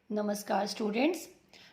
Namaskar students.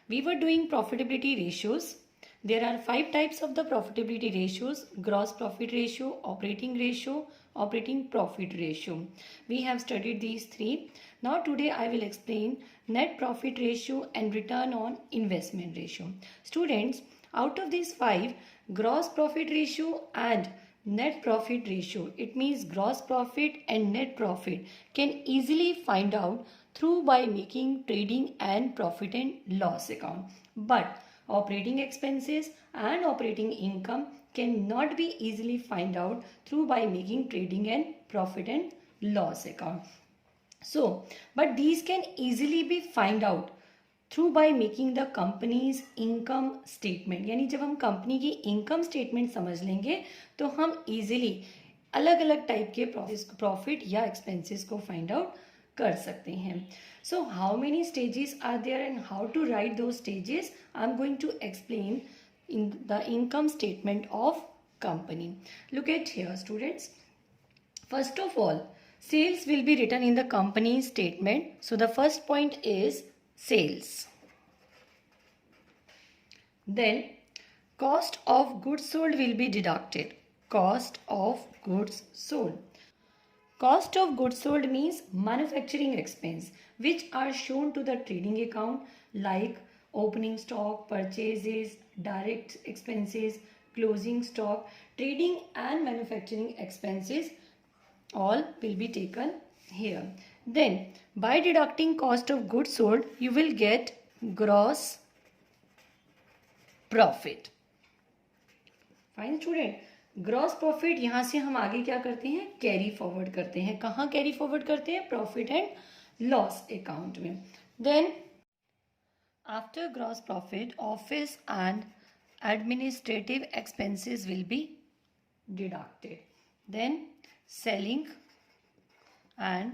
We were doing profitability ratios. There are 5 types of the profitability ratios: gross profit ratio, operating profit ratio. We have studied these 3. Now today I will explain net profit ratio and return on investment ratio. Students, out of these 5, gross profit ratio and net profit ratio, it means gross profit and net profit, can easily find out through by making trading and profit and loss account. But operating expenses and operating income cannot be easily find out through by making trading and profit and loss account. So, but these can easily be find out through by making the companies income statement. यानी जब हम company की income statement समझ लेंगे तो हम easily अलग अलग टाइप के प्रॉफिट या एक्सपेंसेस को फाइंड आउट कर सकते हैं. So how many stages are there and how to write दो stages I am going to explain in the income statement of company. Look at here students. First of all, sales will be written in the company statement. So the first point is sales. Then cost of goods sold will be deducted. Cost of goods sold. Cost of goods sold means manufacturing expense which are shown to the trading account like opening stock, purchases, direct expenses, closing stock. Trading and manufacturing expenses all will be taken here. Then by deducting cost of goods sold you will get gross profit. Fine student. Gross profit यहाँ से हम आगे क्या करते हैं, carry forward करते हैं. कहाँ कैरी फॉरवर्ड करते हैं, प्रॉफिट एंड लॉस अकाउंट में. Then after gross profit office and administrative expenses will be deducted. Then selling and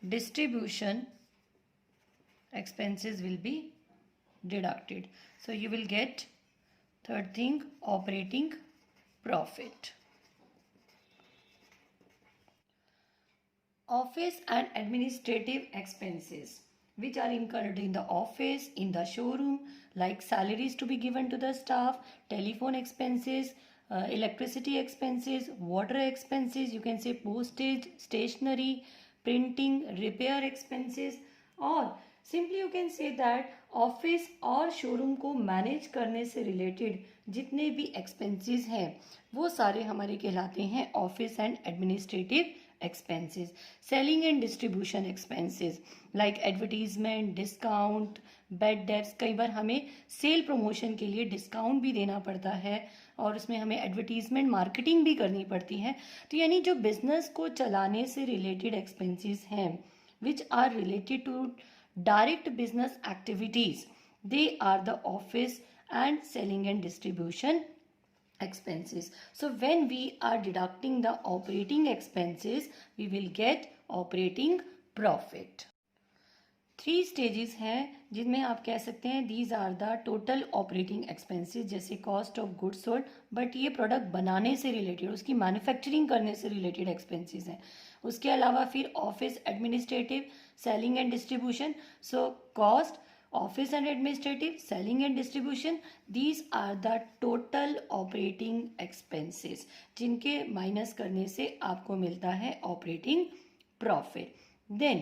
distribution expenses will be deducted. So you will get third thing, operating profit. Office and administrative expenses which are incurred in the office, in the showroom, like salaries to be given to the staff, telephone expenses, electricity expenses, water expenses, you can say postage, stationery, printing, repair expenses, और simply you can say that office और showroom को manage करने से related जितने भी expenses हैं वो सारे हमारे कहलाते हैं office and administrative expenses. Selling and distribution expenses like advertisement, discount, bad debts. कई बार हमें सेल प्रमोशन के लिए डिस्काउंट भी देना पड़ता है और उसमें हमें एडवर्टीजमेंट मार्केटिंग भी करनी पड़ती है. तो यानी जो बिजनेस को चलाने से रिलेटेड एक्सपेंसेस हैं which are related to direct business activities, they are the office and selling and distribution expenses. So when we are deducting the operating expenses we will get operating profit. 3 stages हैं जिनमें आप कह सकते हैं these are the total operating expenses. जैसे cost of goods sold, but ये product बनाने से रिलेटेड, उसकी मैन्युफैक्चरिंग करने से रिलेटेड एक्सपेंसेस हैं. उसके अलावा फिर office administrative, selling and distribution. So cost, office and administrative, selling and distribution, these are the total operating expenses जिनके माइनस करने से आपको मिलता है operating profit. Then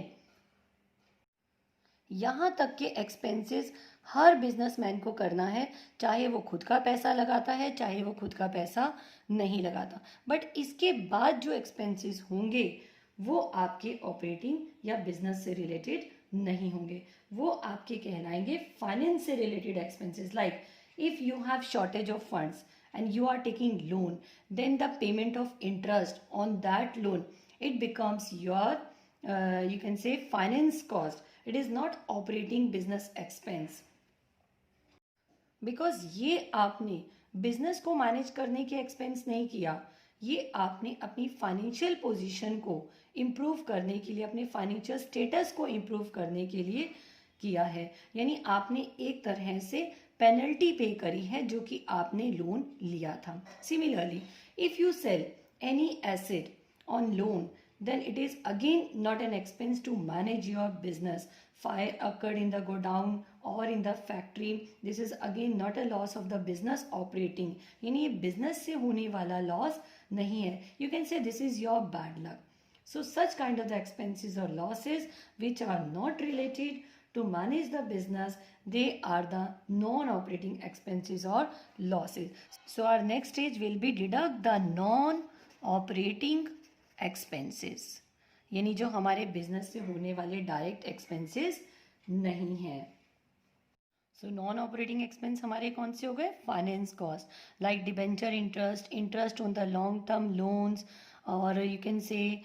यहाँ तक के एक्सपेंसेस हर बिजनेसमैन को करना है, चाहे वो खुद का पैसा लगाता है चाहे वो खुद का पैसा नहीं लगाता. बट इसके बाद जो एक्सपेंसेस होंगे वो आपके ऑपरेटिंग या बिजनेस से रिलेटेड नहीं होंगे, वो आपके कहलाएंगे फाइनेंस से related expenses. Like if you have shortage of funds and you are taking loan, then the payment of interest on that loan it becomes your you can say finance cost. It is not operating business expense. Because ये आपने business को manage करने के expense नहीं किया, ये आपने अपनी फाइनेंशियल पोजीशन को इम्प्रूव करने के लिए, अपने फाइनेंशियल स्टेटस को इम्प्रूव करने के लिए किया है. यानी आपने एक तरह से पेनल्टी पे करी है जो कि आपने लोन लिया था. Similarly if you sell any asset on loan then it is again not an expense to manage your business. Fire occurred in the godown or in the factory, this is again not a loss of the business operating. यानी ये business से होने वाला loss नहीं है. You can say this is your bad luck. So such kind of the expenses or losses which are not related to manage the business, they are the non-operating expenses or losses. So our next stage will be deduct the non-operating expenses, यानी जो हमारे business से होने वाले direct expenses नहीं है. So non operating expense हमारे कौन से हो गए? Finance cost like debenture interest, interest on the long term loans, और you can say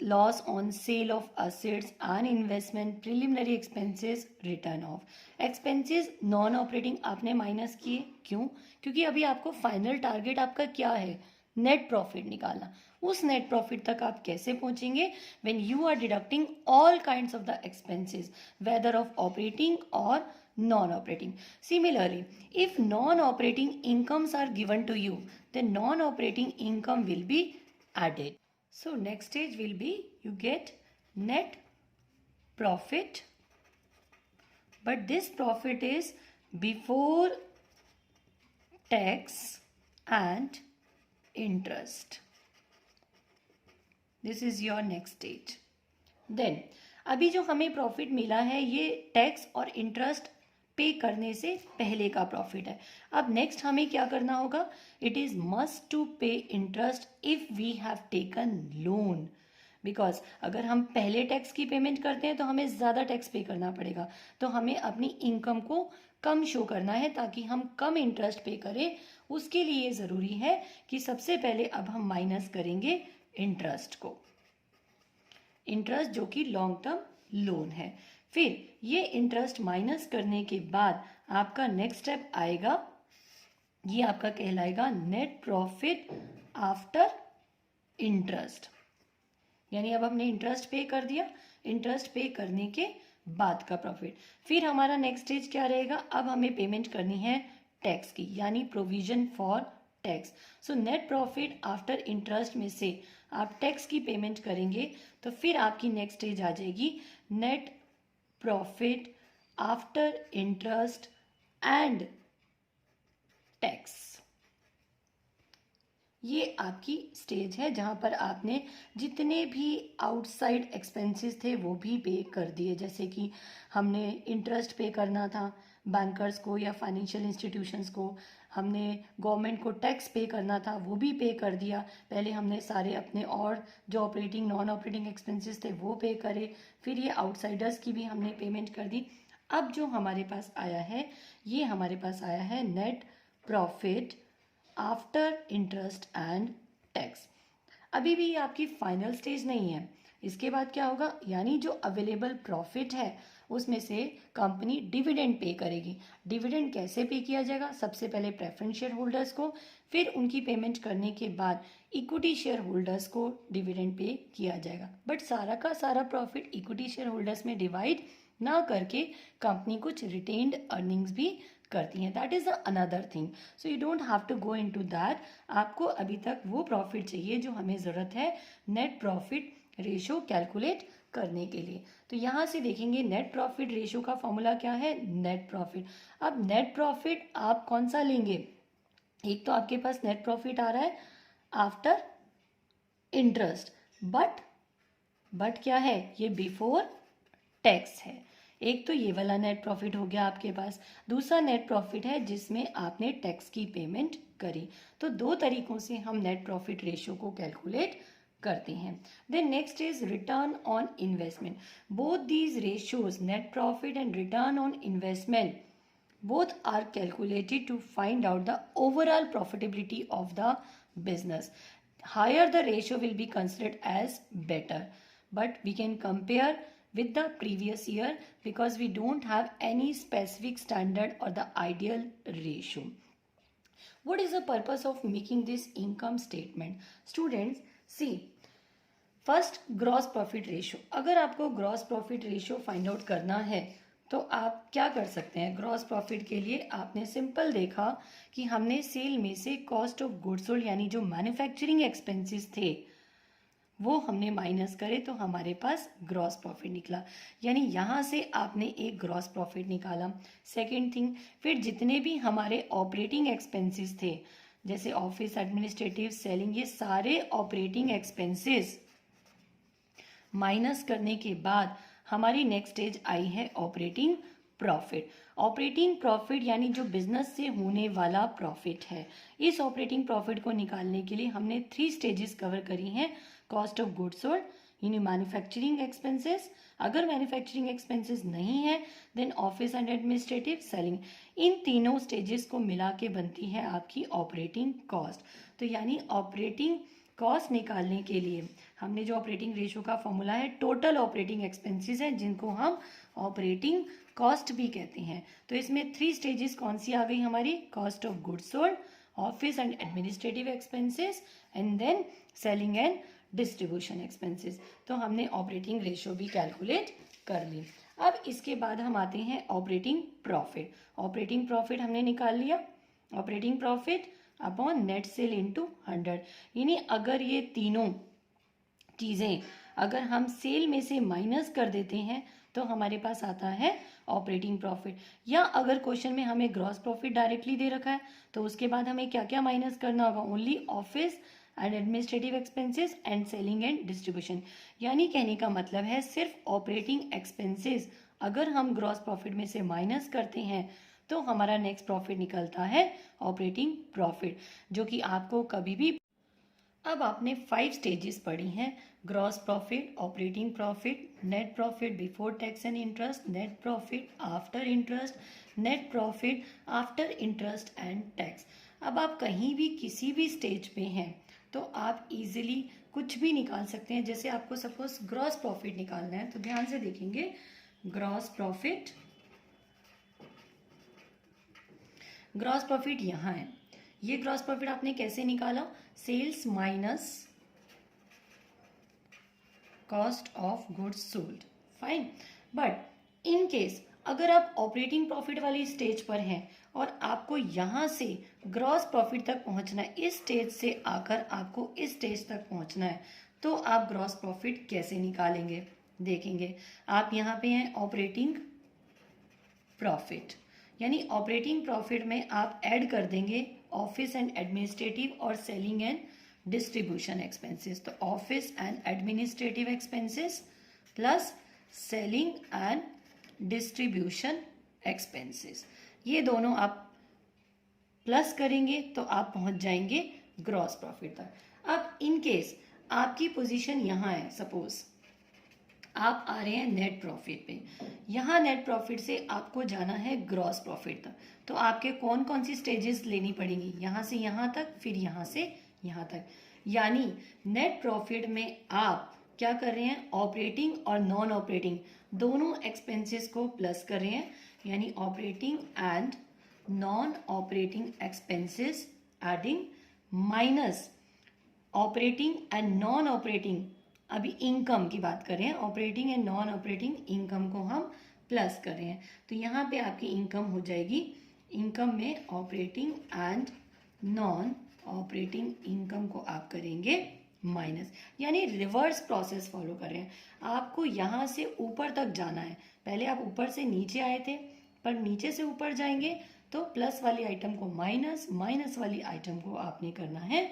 loss on sale of assets and investment, preliminary expenses, return of. Expenses non operating आपने minus किए, क्यों? क्योंकि अभी आपको फाइनल टारगेट आपका क्या है? नेट प्रॉफिट निकालना. उस नेट प्रॉफिट तक आप कैसे पहुंचेंगे? When you are deducting all kinds of the expenses, whether of operating और non-operating. Similarly, if non-operating incomes are given to you, then non-operating income will be added. So next stage will be you get net profit, but this profit is before tax and interest. This is your next stage. Then अभी जो हमें profit मिला है ये tax और interest पे करने से पहले का प्रॉफिट है. अब नेक्स्ट हमें क्या करना होगा? It is must to pay interest if we have taken loan, because अगर हम पहले टैक्स की पेमेंट करते हैं तो हमें ज़्यादा टैक्स पे करना पड़ेगा. तो हमें अपनी इनकम को कम शो करना है ताकि हम कम इंटरेस्ट पे करें. उसके लिए ज़रूरी है कि सबसे पहले अब हम माइनस करेंगे इंटरेस्ट को, इंटरेस्ट जो कि लॉन्ग टर्म लोन है. फिर ये इंटरेस्ट माइनस करने के बाद आपका नेक्स्ट स्टेप आएगा, ये आपका कहलाएगा नेट प्रॉफिट आफ्टर इंटरेस्ट. यानी अब हमने इंटरेस्ट पे कर दिया, इंटरेस्ट पे करने के बाद का प्रॉफिट. फिर हमारा नेक्स्ट स्टेज क्या रहेगा? अब हमें पेमेंट करनी है टैक्स की, यानी provision for tax. So net profit after interest में से आप टैक्स की पेमेंट करेंगे तो फिर आपकी नेक्स्ट स्टेज आ जाएगी net profit after interest and tax. ये आपकी स्टेज है जहां पर आपने जितने भी आउटसाइड एक्सपेंसेस थे वो भी पे कर दिए. जैसे कि हमने इंटरेस्ट पे करना था बैंकर्स को या फाइनेंशियल इंस्टीट्यूशंस को, हमने गवर्नमेंट को टैक्स पे करना था वो भी पे कर दिया. पहले हमने सारे अपने और जो ऑपरेटिंग नॉन ऑपरेटिंग एक्सपेंसेस थे वो पे करे, फिर ये आउटसाइडर्स की भी हमने पेमेंट कर दी. अब जो हमारे पास आया है ये हमारे पास आया है net profit after interest and tax. अभी भी ये आपकी फाइनल स्टेज नहीं है. इसके बाद क्या होगा? यानी जो अवेलेबल प्रॉफिट है उसमें से कंपनी डिविडेंड पे करेगी. डिविडेंड कैसे पे किया जाएगा? सबसे पहले प्रेफरेंस शेयर होल्डर्स को, फिर उनकी पेमेंट करने के बाद इक्विटी शेयर होल्डर्स को डिविडेंड पे किया जाएगा. बट सारा का सारा प्रॉफिट इक्विटी शेयर होल्डर्स में डिवाइड ना करके कंपनी कुछ रिटेन्ड अर्निंग्स भी करती हैं. That is another thing. So you don't have to go into that. आपको अभी तक वो प्रॉफिट चाहिए जो हमें ज़रूरत है नेट प्रॉफिट रेशो कैलकुलेट करने के लिए. तो यहाँ से देखेंगे नेट प्रॉफिट रेशो का फॉर्मूला क्या है? Net profit. अब नेट प्रॉफिट आप कौन सा लेंगे? एक तो आपके पास नेट प्रॉफिट आ रहा है आफ्टर इंटरेस्ट, बट क्या है? ये बिफोर टैक्स है. एक तो ये वाला नेट प्रॉफिट हो गया आपके पास. दूसरा नेट प्रॉफिट है जिसमें आपने टैक्स की पेमेंट करी. तो दो तरीकों से हम नेट प्रॉफिट रेशो को कैलकुलेट करते हैं. Then next is return on investment. Both these ratios net profit and return on investment both are calculated to find out the overall profitability of the business. Higher the ratio will be considered as better, but we can compare with the previous year because we don't have any specific standard or the ideal ratio. What is the purpose of making this income statement? Students, see, first gross profit ratio. अगर आपको gross profit ratio find out करना है तो आप क्या कर सकते हैं? ग्रॉस प्रॉफिट के लिए आपने सिंपल देखा कि हमने सेल में से कॉस्ट ऑफ गुड्स सोल्ड यानी जो मैन्युफैक्चरिंग एक्सपेंसेस थे वो हमने माइनस करे तो हमारे पास ग्रॉस प्रॉफिट निकला। यानी यहाँ से आपने एक ग्रॉस प्रॉफिट निकाला। सेकंड थिंग, फिर जितने भी हमारे ऑपरेटिंग एक्सपेंसेस थे, जैसे ऑफिस, एडमिनिस्ट्रेटिव, सेलिंग, ये सारे ऑपरेटिंग एक्सपेंसेस माइनस करने के बाद हमारी नेक्स्ट स्टेज आई है ऑपरेटिंग प्रॉफिट। ऑपरेटिंग प्रॉफिट यानी जो बिजनेस से होने वाला प्रॉफिट है। इस ऑपरेटिंग प्रॉफिट को निकालने के लिए हमने 3 स्टेजेस कवर करी हैं। कॉस्ट ऑफ गुड्स सोल्ड, यानी मैन्युफैक्चरिंग एक्सपेंसेस, अगर मैन्युफैक्चरिंग एक्सपेंसेस नहीं है then office and administrative, selling. इन तीनों स्टेजेस को मिला के बनती है आपकी ऑपरेटिंग कॉस्ट। तो यानी ऑपरेटिंग कॉस्ट निकालने के लिए हमने जो ऑपरेटिंग रेशियो का फॉर्मूला है, टोटल ऑपरेटिंग एक्सपेंसेस है जिनको हम ऑपरेटिंग कॉस्ट भी कहते हैं। तो इसमें 3 स्टेजेस कौन सी आ गई हमारी? Cost of goods sold, office and administrative expenses and then selling and distribution expenses. तो हमने ऑपरेटिंग रेशियो भी कैलकुलेट कर ली। अब इसके बाद हम आते हैं ऑपरेटिंग प्रॉफिट। ऑपरेटिंग प्रॉफिट हमने निकाल लिया। Operating profit upon net cell into 100, यानी अगर ये तीनों चीज़ें अगर हम सेल में से माइनस कर देते हैं तो हमारे पास आता है ऑपरेटिंग प्रॉफिट। या अगर क्वेश्चन में हमें ग्रॉस प्रॉफिट डायरेक्टली दे रखा है तो उसके बाद हमें क्या क्या माइनस करना होगा? Only office and administrative expenses and selling and distribution. यानी कहने का मतलब है सिर्फ ऑपरेटिंग एक्सपेंसेस अगर हम ग्रॉस प्रॉफिट में से माइनस करते हैं तो हमारा नेक्स्ट प्रॉफिट निकलता है ऑपरेटिंग प्रॉफिट, जो कि आपको कभी भी। अब आपने 5 स्टेजेस पढ़ी हैं: gross profit, operating profit, net profit before tax and interest, net profit after interest, net profit after interest and tax. अब आप कहीं भी किसी भी स्टेज पे हैं तो आप इजीली कुछ भी निकाल सकते हैं। जैसे आपको सपोज ग्रॉस प्रॉफिट निकालना है तो ध्यान से देखेंगे, ग्रॉस प्रॉफिट, ग्रॉस प्रॉफिट यहाँ है। ये ग्रॉस प्रॉफिट आपने कैसे निकाला? Sales minus cost of goods sold, fine. But in case अगर आप ऑपरेटिंग प्रॉफिट वाली स्टेज पर हैं और आपको यहां से ग्रॉस प्रॉफिट तक पहुंचना है, इस स्टेज से आकर आपको इस स्टेज तक पहुंचना है, तो आप ग्रॉस प्रॉफिट कैसे निकालेंगे? देखेंगे, आप यहाँ पे हैं ऑपरेटिंग प्रॉफिट, यानी ऑपरेटिंग प्रॉफिट में आप ऐड कर देंगे ऑफिस एंड एडमिनिस्ट्रेटिव और सेलिंग एंड डिस्ट्रीब्यूशन एक्सपेंसेस। तो office and administrative expenses plus selling and distribution expenses, ये दोनों आप प्लस करेंगे तो आप पहुंच जाएंगे ग्रॉस प्रॉफिट तक। अब इन केस आपकी पोजीशन यहाँ है, सपोज आप आ रहे हैं नेट प्रॉफिट पे, यहाँ नेट प्रॉफिट से आपको जाना है ग्रॉस प्रॉफिट तक, तो आपके कौन कौन सी स्टेजेस लेनी पड़ेंगी? यहाँ से यहाँ तक, फिर यहाँ से यहाँ तक। यानी नेट प्रॉफिट में आप क्या कर रहे हैं? ऑपरेटिंग और नॉन ऑपरेटिंग दोनों एक्सपेंसेस को प्लस कर रहे हैं, यानी operating and non operating expenses adding minus operating and non operating, अभी इनकम की बात कर रहे हैं, operating and non operating income को हम प्लस कर रहे हैं। तो यहाँ पे आपकी इनकम हो जाएगी, इनकम में operating and non operating income को आप करेंगे माइनस, यानी रिवर्स प्रोसेस फॉलो कर रहे हैं। आपको यहाँ से ऊपर तक जाना है, पहले आप ऊपर से नीचे आए थे, पर नीचे से ऊपर जाएंगे तो प्लस वाली आइटम को माइनस, माइनस वाली आइटम को आपने करना है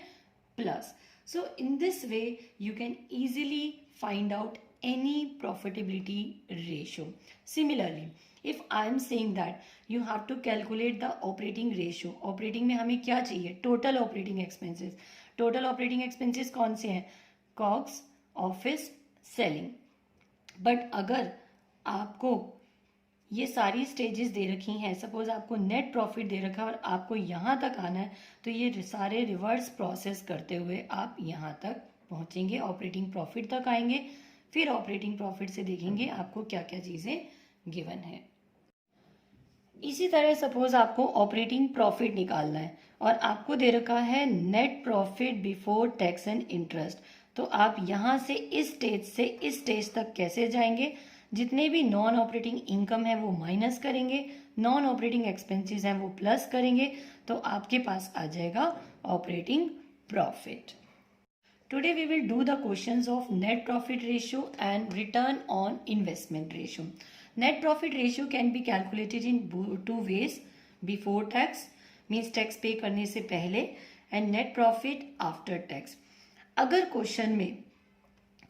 plus. So in this way you can easily find out any profitability ratio. Similarly, if I am saying that you have to calculate the operating ratio, operating में हमें क्या चाहिए? total operating expenses. total operating expenses कौन से हैं? COGS, office, selling. but अगर आपको ये सारी स्टेजेस दे रखी हैं, सपोज आपको नेट प्रॉफिट दे रखा है और आपको यहाँ तक आना है, तो ये सारे रिवर्स प्रोसेस करते हुए आप यहाँ तक पहुँचेंगे, ऑपरेटिंग प्रॉफिट तक आएंगे। फिर ऑपरेटिंग प्रॉफिट से देखेंगे आपको क्या क्या चीज़ें गिवन है। इसी तरह सपोज आपको ऑपरेटिंग प्रॉफिट निकालना है और आपको दे रखा है net profit before tax and interest, तो आप यहाँ से इस स्टेज से इस स्टेज तक कैसे जाएंगे? जितने भी नॉन ऑपरेटिंग इनकम है वो माइनस करेंगे, नॉन ऑपरेटिंग एक्सपेंसेस हैं वो प्लस करेंगे, तो आपके पास आ जाएगा operating profit. Today we will do the questions of net profit ratio and return on investment ratio. Net profit ratio can be calculated in two ways: before tax means tax पे करने से पहले and net profit after tax. अगर question में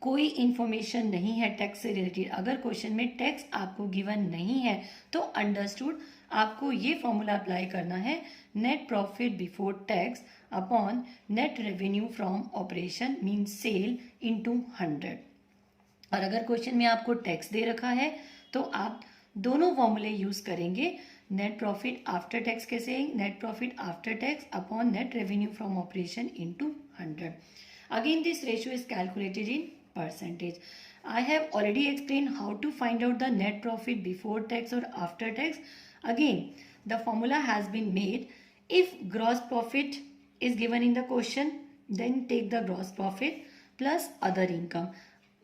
कोई information नहीं है tax से रिलेटेड, अगर क्वेश्चन में टैक्स आपको गिवन नहीं है, तो अंडरस्टूड आपको ये फॉर्मूला अप्लाई करना है, net profit before tax upon net revenue from operation mean sale into 100. और अगर क्वेश्चन में आपको टैक्स दे रखा है तो आप दोनों फॉर्मूले यूज करेंगे. नेट प्रॉफिट आफ्टर टैक्स कैसे? Net profit after tax upon net revenue from operation into 100. Again, this ratio is calculated in percentage. I have already explained how to find out the net profit before tax or after tax. Again, the formula has been made. If gross profit is given in the question, then take the gross profit plus other income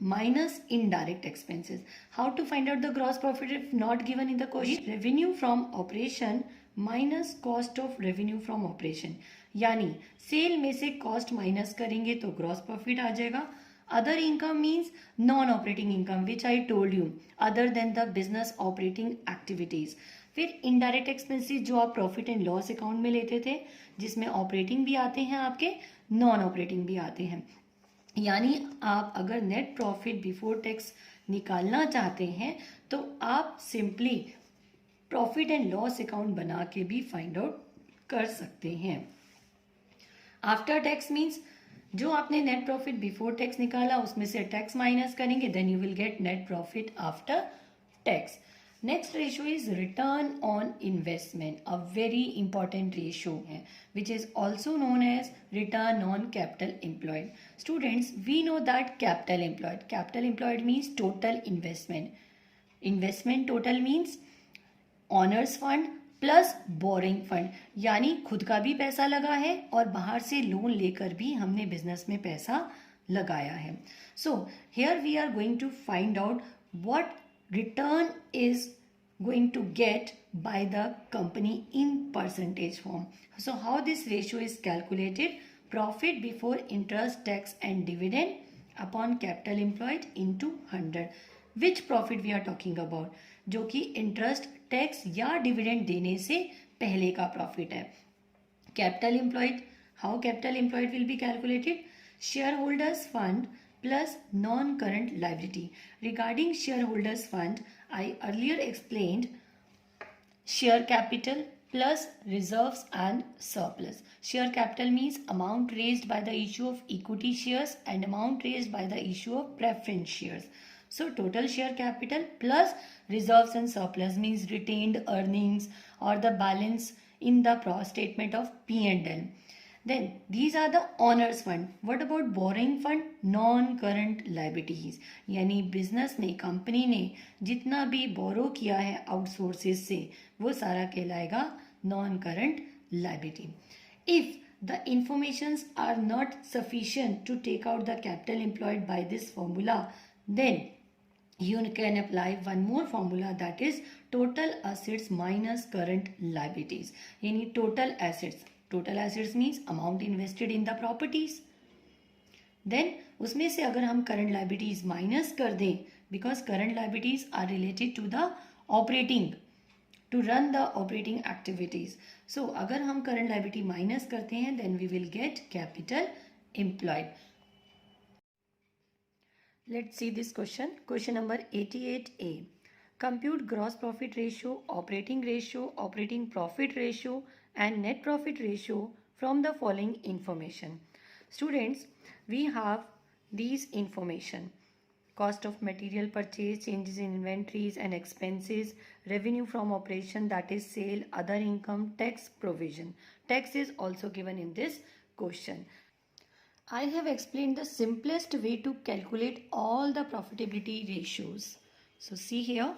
minus indirect expenses. How to find out the gross profit if not given in the question? Revenue from operation minus cost of revenue from operation, यानी cell में से cost minus करेंगे तो gross profit आ जाएगा. Other income means non operating income which I told you other than the business operating activities. फिर indirect expenses जो आप प्रॉफिट एंड लॉस अकाउंट में लेते थे, जिसमें ऑपरेटिंग भी आते हैं आपके, नॉन ऑपरेटिंग भी आते हैं. यानी आप अगर नेट प्रॉफिट बिफोर टैक्स निकालना चाहते हैं तो आप simply profit and loss account बना के भी फाइंड आउट कर सकते हैं. आफ्टर टैक्स मीन्स जो आपने नेट प्रॉफिट बिफोर टैक्स निकाला उसमें से टैक्स माइनस करेंगे, then you will get net profit after tax. Next ratio is return on investment, a very important ratio है which is also known as return on capital employed. Students, we know that capital employed means total investment. Investment total means owners fund plus borrowing fund, यानी खुद का भी पैसा लगा है और बाहर से लोन लेकर भी हमने बिजनेस में पैसा लगाया है. So here we are going to find out what return is going to get by the company in percentage form. So how this ratio is calculated? Profit before interest, tax and dividend upon capital employed into 100. Which profit we are talking about? जो कि interest, tax या dividend देने से पहले का profit है. Capital employed, how capital employed will be calculated? Share holders fund plus non-current liability. Regarding shareholders fund, I earlier explained share capital plus reserves and surplus. Share capital means amount raised by the issue of equity shares and amount raised by the issue of preference shares. So total share capital plus reserves and surplus means retained earnings or the balance in the statement of P&L. Then these are the owners fund. What about borrowing fund? Non-current liabilities. यानी business ने, company ने जितना भी बोरो किया है outsources से, वो सारा कहलाएगा non-current liability. If the informations are not sufficient to take out the capital employed by this formula, then you can apply one more formula, that is total assets minus current liabilities. यानी total assets means amount invested in the properties. Then उसमें से अगर हम current liabilities minus कर दें, because current liabilities are related to the operating, to run the operating activities. So अगर हम current liability minus करते हैं, then we will get capital employed. Let's see this question. Question number 88A. Compute gross profit ratio, operating profit ratio and net profit ratio from the following information. Students, we have these information: cost of material purchase, changes in inventories and expenses, revenue from operation, that is sale, other income, tax provision. Tax is also given in this question. I have explained the simplest way to calculate all the profitability ratios. So see here,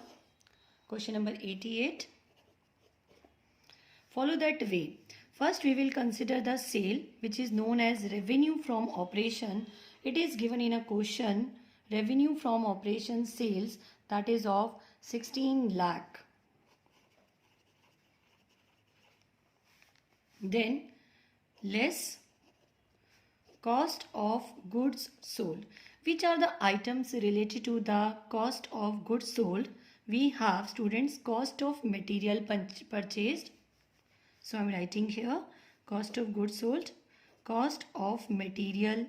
question number 88. Follow that way. First we will consider the sale, which is known as revenue from operation. It is given in a question, revenue from operation sales, that is of 16 lakh. Then less cost of goods sold. Which are the items related to the cost of goods sold? We have, students, cost of material purchased. So I am writing here cost of goods sold, cost of material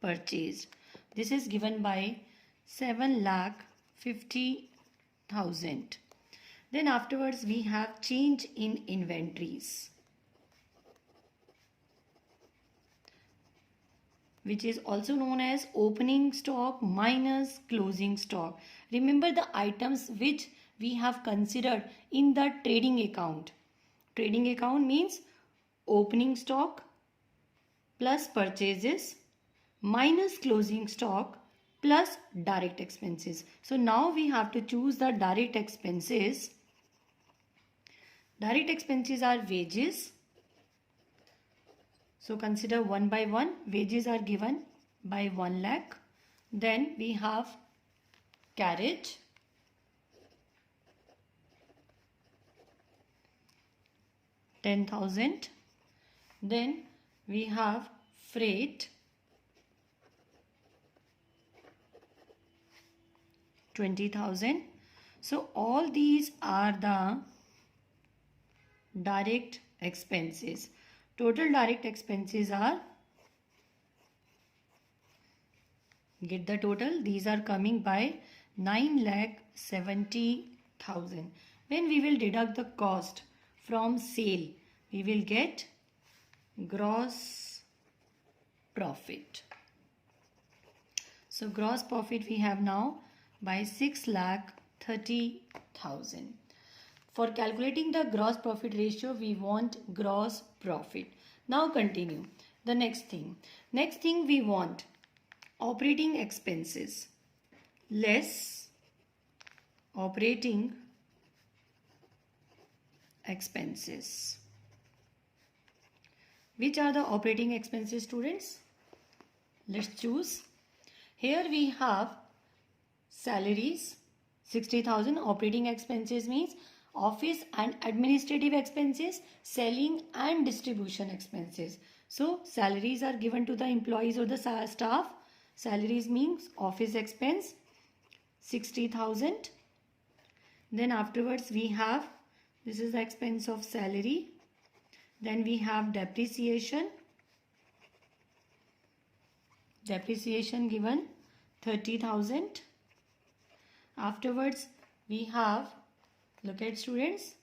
purchased. This is given by 7,50,000. Then afterwards we have change in inventories, which is also known as opening stock minus closing stock. Remember the items which we have considered in the trading account. Trading account means opening stock plus purchases minus closing stock plus direct expenses. So now we have to choose the direct expenses. Direct expenses are wages. So consider one by one. Wages are given by 1 lakh. Then we have carriage, $10,000. Then we have freight, 20,000. So all these are the direct expenses. Total direct expenses are, get the total, these are coming by 9,70,000. When we will deduct the cost from sale, we will get gross profit. So gross profit we have now by 6,30,000. For calculating the gross profit ratio, we want gross profit. Now continue. The next thing. Next thing we want operating expenses less operating expenses. Which are the operating expenses, students? Let's choose. Here we have salaries, 60,000. Operating expenses means office and administrative expenses, selling and distribution expenses. So salaries are given to the employees or the staff. Salaries means office expense, 60,000. Then afterwards we have, this is the expense of salary. Then we have depreciation. Depreciation given 30,000. Afterwards we have, look at students,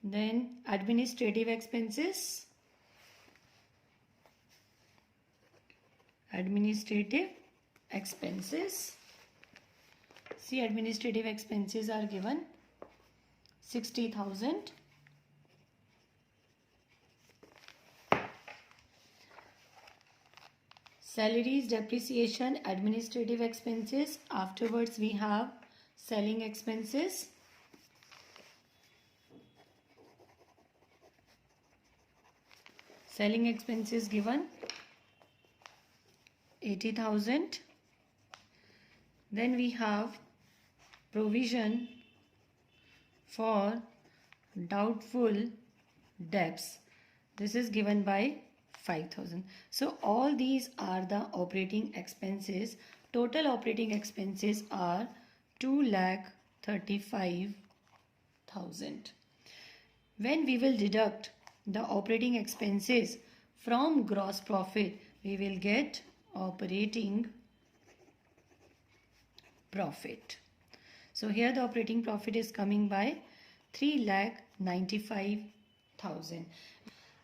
then administrative expenses. Administrative expenses. See, administrative expenses are given 60,000. Salaries, depreciation, administrative expenses. Afterwards we have selling expenses. Selling expenses given 80,000. Then we have provision for doubtful debts. This is given by 5,000. So all these are the operating expenses. Total operating expenses are 2,35,000. When we will deduct the operating expenses from gross profit, we will get operating profit. So here the operating profit is coming by 3,95,000.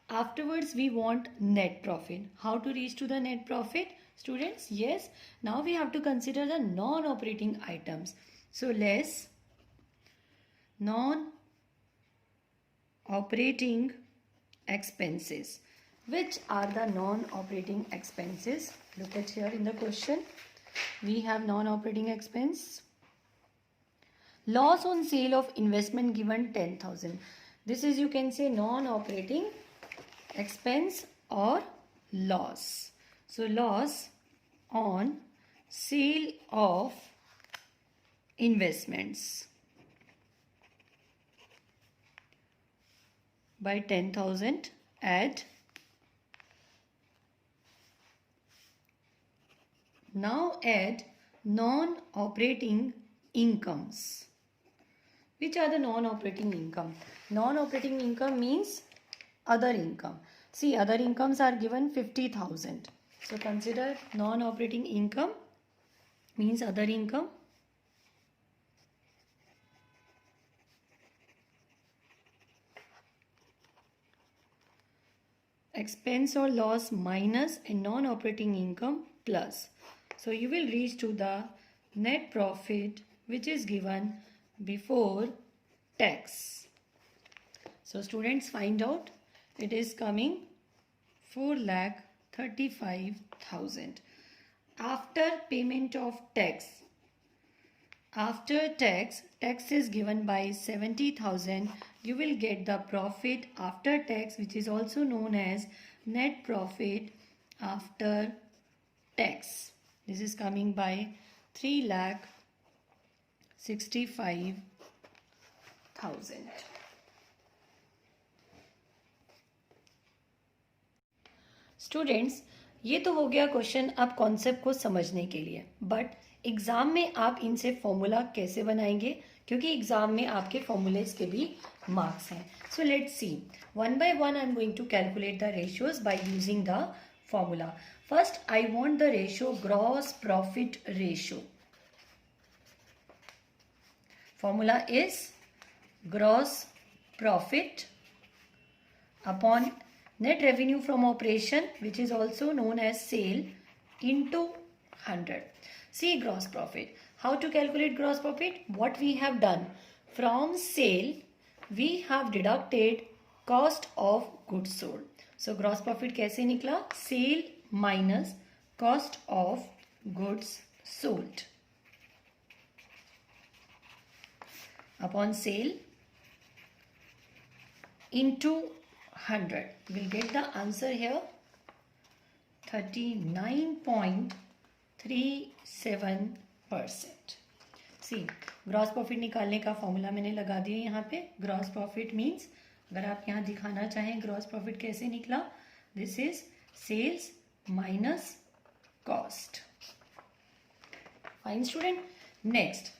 Afterwards we want net profit. How to reach to the net profit, students? Yes, now we have to consider the non-operating items. So less non-operating expenses. Which are the non-operating expenses? Look at here in the question. We have non-operating expense. Loss on sale of investment given 10,000. This is, you can say, non-operating expense or loss. So loss on sale of investments by 10,000 at Now add non-operating incomes. Which are the non-operating income? Non-operating income means other income. See, other incomes are given 50,000. So consider non-operating income means other income. Expense or loss minus a non-operating income plus. So you will reach to the net profit which is given before tax. So students, find out. It is coming 4,35,000 after payment of tax. After tax is given by 70,000. You will get the profit after tax, which is also known as net profit after tax. This is coming by 3,65,000. Students, ये तो हो गया question आप concept को समझने के लिए, but exam में आप इनसे फॉर्मूला कैसे बनाएंगे, क्योंकि एग्जाम में आपके फॉर्मूलेस के भी मार्क्स हैं. So let's see one by one. I am going to calculate the ratios by using the formula. First I want the ratio gross profit ratio. Formula is gross profit upon net revenue from operation, which is also known as sale, into 100. See, gross profit. How to calculate gross profit? What we have done, from sale we have deducted cost of goods sold. So gross profit कैसे निकला? Sale minus cost of goods sold upon sale into 100. We'll get the answer here, 39.37%. See, gross profit निकालने का formula मैंने लगा दिया यहाँ पे. Gross profit means, अगर आप यहाँ दिखाना चाहें ग्रॉस प्रॉफिट कैसे निकला, this is sales minus cost. Fine student. Next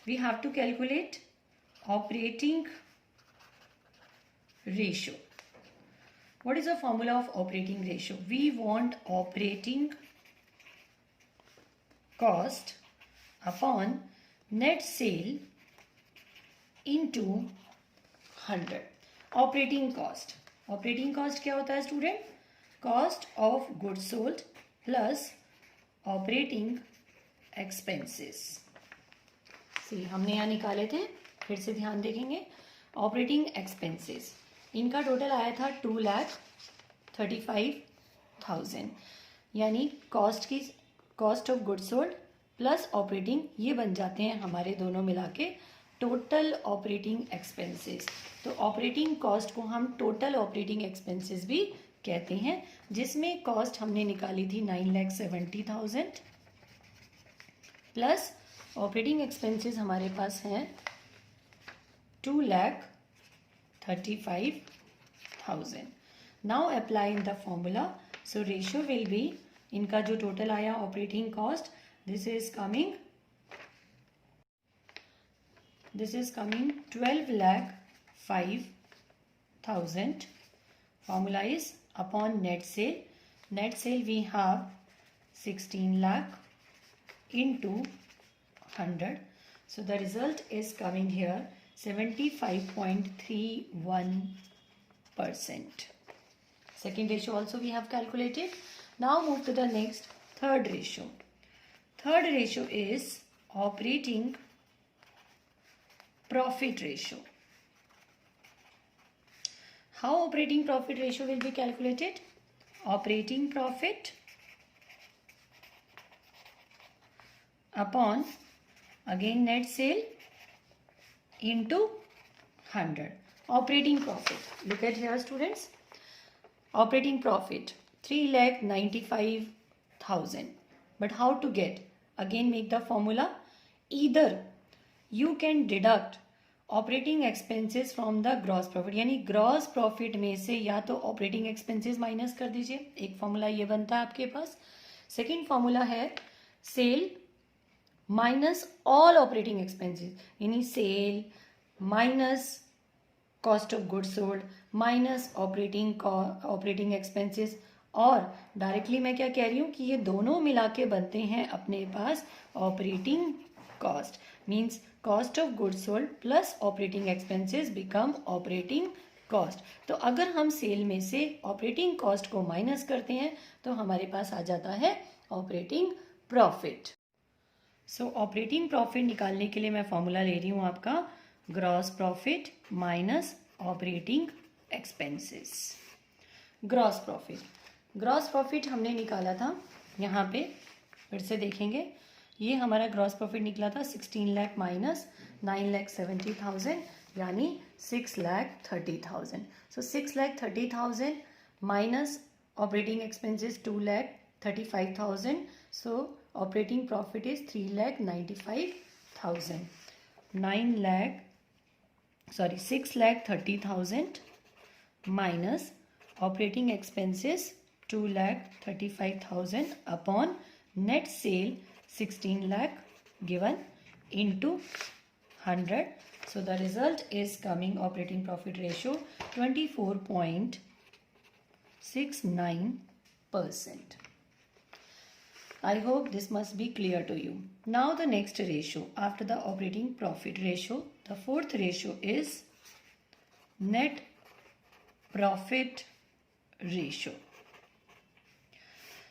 we have to calculate operating ratio. What is the formula of operating ratio? We want operating cost upon net sale into 100. Operating cost. Operating cost क्या होता है student? Cost of goods sold plus operating expenses. See, हमने यहाँ निकाले थे, फिर से ध्यान देखेंगे. Operating expenses. इनका टोटल आया था 2,35,000. यानी cost of good sold plus operating, ये बन जाते हैं हमारे दोनों मिला के टोटल ऑपरेटिंग एक्सपेंसेस. तो ऑपरेटिंग कॉस्ट को हम टोटल ऑपरेटिंग एक्सपेंसेस भी कहते हैं, जिसमें कॉस्ट हमने निकाली थी 9,70,000 प्लस ऑपरेटिंग एक्सपेंसेस हमारे पास हैं 2,35,000. Now apply in the formula. So ratio will be, इनका जो टोटल आया operating cost, this is coming 12,05,000. Formula is upon net sale. Net sale we have 16 lakh into 100. So the result is coming here 75.31%. Second ratio also we have calculated. Now move to the next, third ratio. Third ratio is operating profit ratio. How operating profit ratio will be calculated? Operating profit upon again net sale into 100. Operating profit. Look at here students. Operating profit 3,95,000. But how to get? Again make the formula. Either you can deduct operating expenses from the gross profit, यानी gross profit में से या तो operating expenses minus कर दीजिए. एक formula ये बनता है आपके पास. सेकेंड फॉर्मूला है sale minus all operating expenses, यानी sale minus cost of goods sold minus operating expenses, और डायरेक्टली मैं क्या कह रही हूँ कि ये दोनों मिला के बनते हैं अपने पास operating cost, means cost of goods sold plus operating expenses become operating cost. तो अगर हम सेल में से ऑपरेटिंग कॉस्ट को माइनस करते हैं तो हमारे पास आ जाता है ऑपरेटिंग प्रॉफिट। सो ऑपरेटिंग प्रॉफिट निकालने के लिए मैं फॉर्मूला ले रही हूँ आपका gross profit minus operating expenses. Gross profit हमने निकाला था, यहाँ पे फिर से देखेंगे, ये हमारा ग्रॉस प्रॉफिट निकला था 16 लाख माइनस 9,70,000 यानी 6,30,000। सो 6,30,000 minus operating expenses 2,35,000, so operating profit is 3,95,000। 6,30,000 minus operating expenses 2,35,000 upon net sale 16 lakh given into 100. So the result is coming operating profit ratio 24.69%. I hope this must be clear to you. Now the next ratio after the operating profit ratio, the fourth ratio is net profit ratio.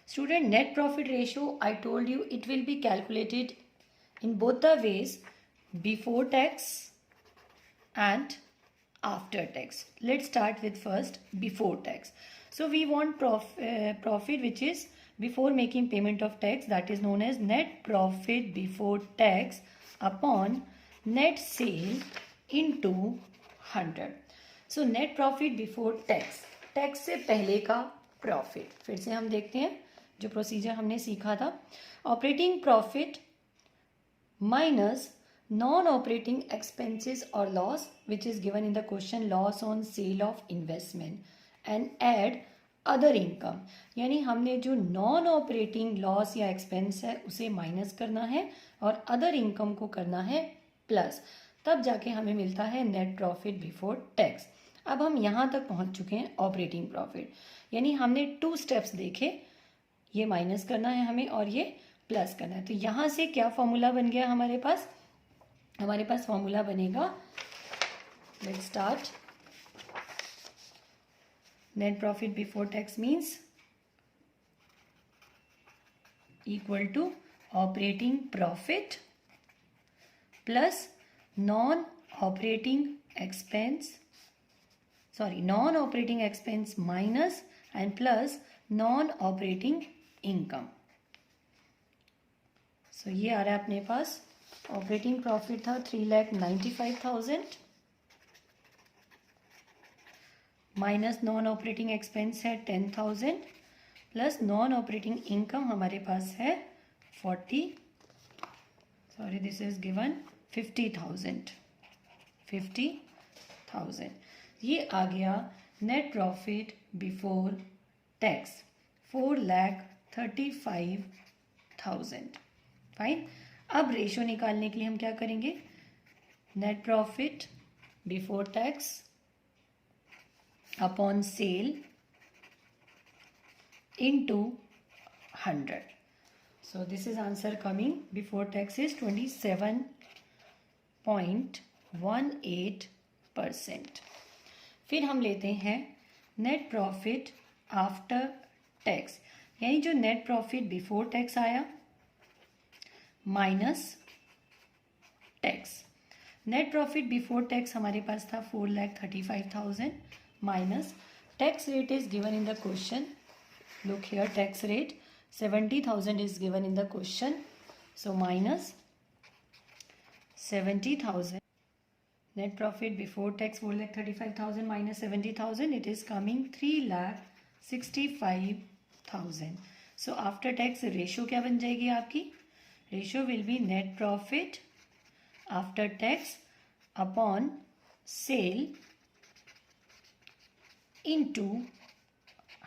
Student, net profit ratio, I told you it will be calculated in both the ways, before tax and after tax. Let's start with first before tax. So we want profit which is before making payment of tax, that is known as net profit before tax upon net sale into 100. So net profit before tax, tax से पहले का profit, फिर से हम देखते हैं जो procedure हमने सीखा था। Operating profit minus non operating expenses और loss which is given in the question, loss on sale of investment, and add other income, यानी हमने जो नॉन ऑपरेटिंग लॉस या एक्सपेंस है उसे माइनस करना है और अदर इनकम को करना है प्लस, तब जाके हमें मिलता है नेट प्रॉफिट बिफोर टैक्स। अब हम यहाँ तक पहुँच चुके हैं ऑपरेटिंग प्रॉफिट, यानी हमने 2 स्टेप्स देखे, ये माइनस करना है हमें और ये प्लस करना है। तो यहाँ से क्या फॉर्मूला बन गया हमारे पास? हमारे पास फॉर्मूला बनेगा, let's start, net profit before tax means equal to operating profit plus non operating expense minus and plus non operating income. So ये आ रहा है अपने पास, ऑपरेटिंग प्रॉफिट था 3,95,000 माइनस नॉन ऑपरेटिंग एक्सपेंस है 10,000 प्लस नॉन ऑपरेटिंग इनकम हमारे पास है 50,000। ये आ गया net profit before tax 4,35,000। Fine, अब रेशो निकालने के लिए हम क्या करेंगे, net profit before tax upon sale into 100। So this is answer coming before tax is 27.18%। फिर हम लेते हैं नेट प्रॉफिट आफ्टर टैक्स, यानी जो नेट प्रॉफिट बिफोर टैक्स आया minus tax. Net profit before tax हमारे पास था 4,35,000 minus tax rate is given in the question, look here, tax rate 70,000 is given in the question, so minus 70,000, net profit before tax 4,35,000 minus 70,000, it is coming 3,65,000। so after tax ratio क्या बन जाएगी आपकी, ratio will be net profit after tax upon sale into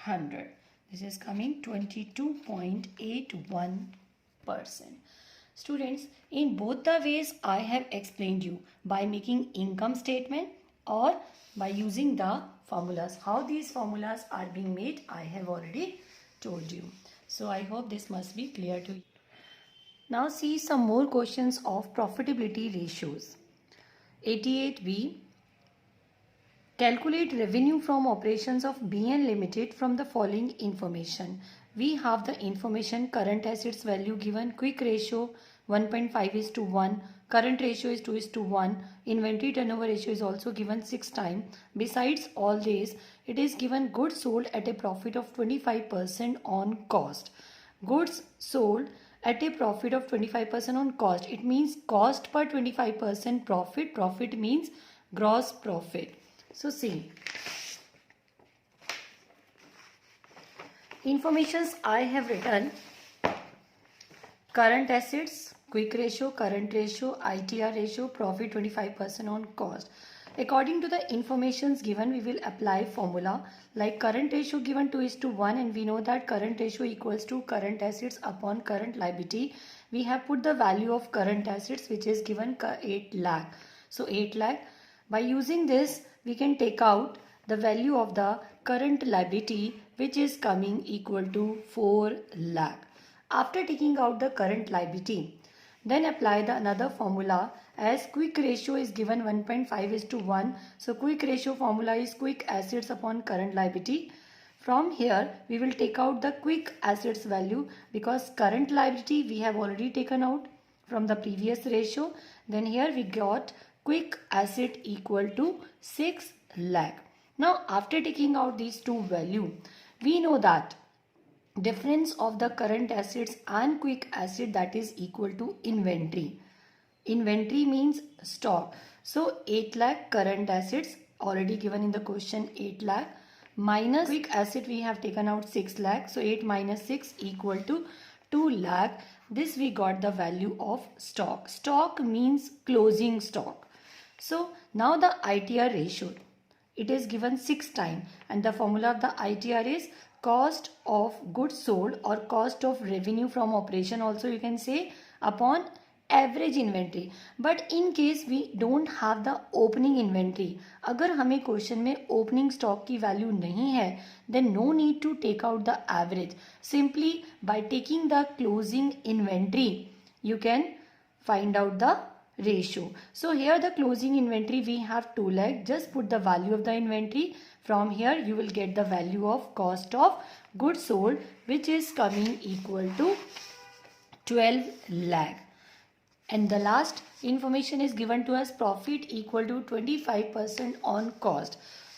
100, this is coming 22.81%। Students, in both the ways I have explained you, by making income statement or by using the formulas. How these formulas are being made, I have already told you. So I hope this must be clear to you. Now see some more questions of profitability ratios. 88B. Calculate revenue from operations of BN Limited from the following information. We have the information: current assets value given, quick ratio 1.5:1, current ratio is 2:1, inventory turnover ratio is also given 6 times. Besides all this, it is given goods sold at a profit of 25% on cost. Goods sold at a profit of 25% on cost. It means cost per 25% profit. Profit means gross profit. So see, informations I have written: current assets, quick ratio, current ratio, ITR ratio, profit 25% on cost. According to the informations given, we will apply formula like current ratio given 2:1, and we know that current ratio equals to current assets upon current liability. We have put the value of current assets, which is given 8 lakh. So 8 lakh. By using this, we can take out the value of the current liability, which is coming equal to 4 lakh. After taking out the current liability, then apply the another formula as quick ratio is given 1.5:1. So quick ratio formula is quick assets upon current liability. From here, we will take out the quick assets value because current liability we have already taken out from the previous ratio. Then here we got quick asset equal to 6 lakh. Now after taking out these two value, we know that difference of the current assets and quick asset, that is equal to inventory. Inventory means stock. So 8 lakh current assets already given in the question, 8 lakh, minus quick asset we have taken out 6 lakh. So 8 minus 6 equal to 2 lakh. This we got the value of stock. Stock means closing stock. So now the ITR ratio, it is given 6 times, and the formula of the ITR is cost of goods sold or cost of revenue from operation, also you can say, upon average inventory. But in case we don't have the opening inventory, अगर हमें question में opening stock की value नहीं है, then no need to take out the average. Simply by taking the closing inventory, you can find out the ratio. So here the closing inventory we have 2 lakh. Just put the value of the inventory. From here you will get the value of cost of goods sold, which is coming equal to 12 lakh. And the last information is given to us: profit equal to 25% on cost.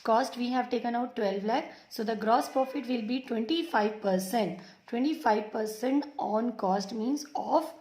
Cost we have taken out 12 lakh. So the gross profit will be 25%. 25% on cost means of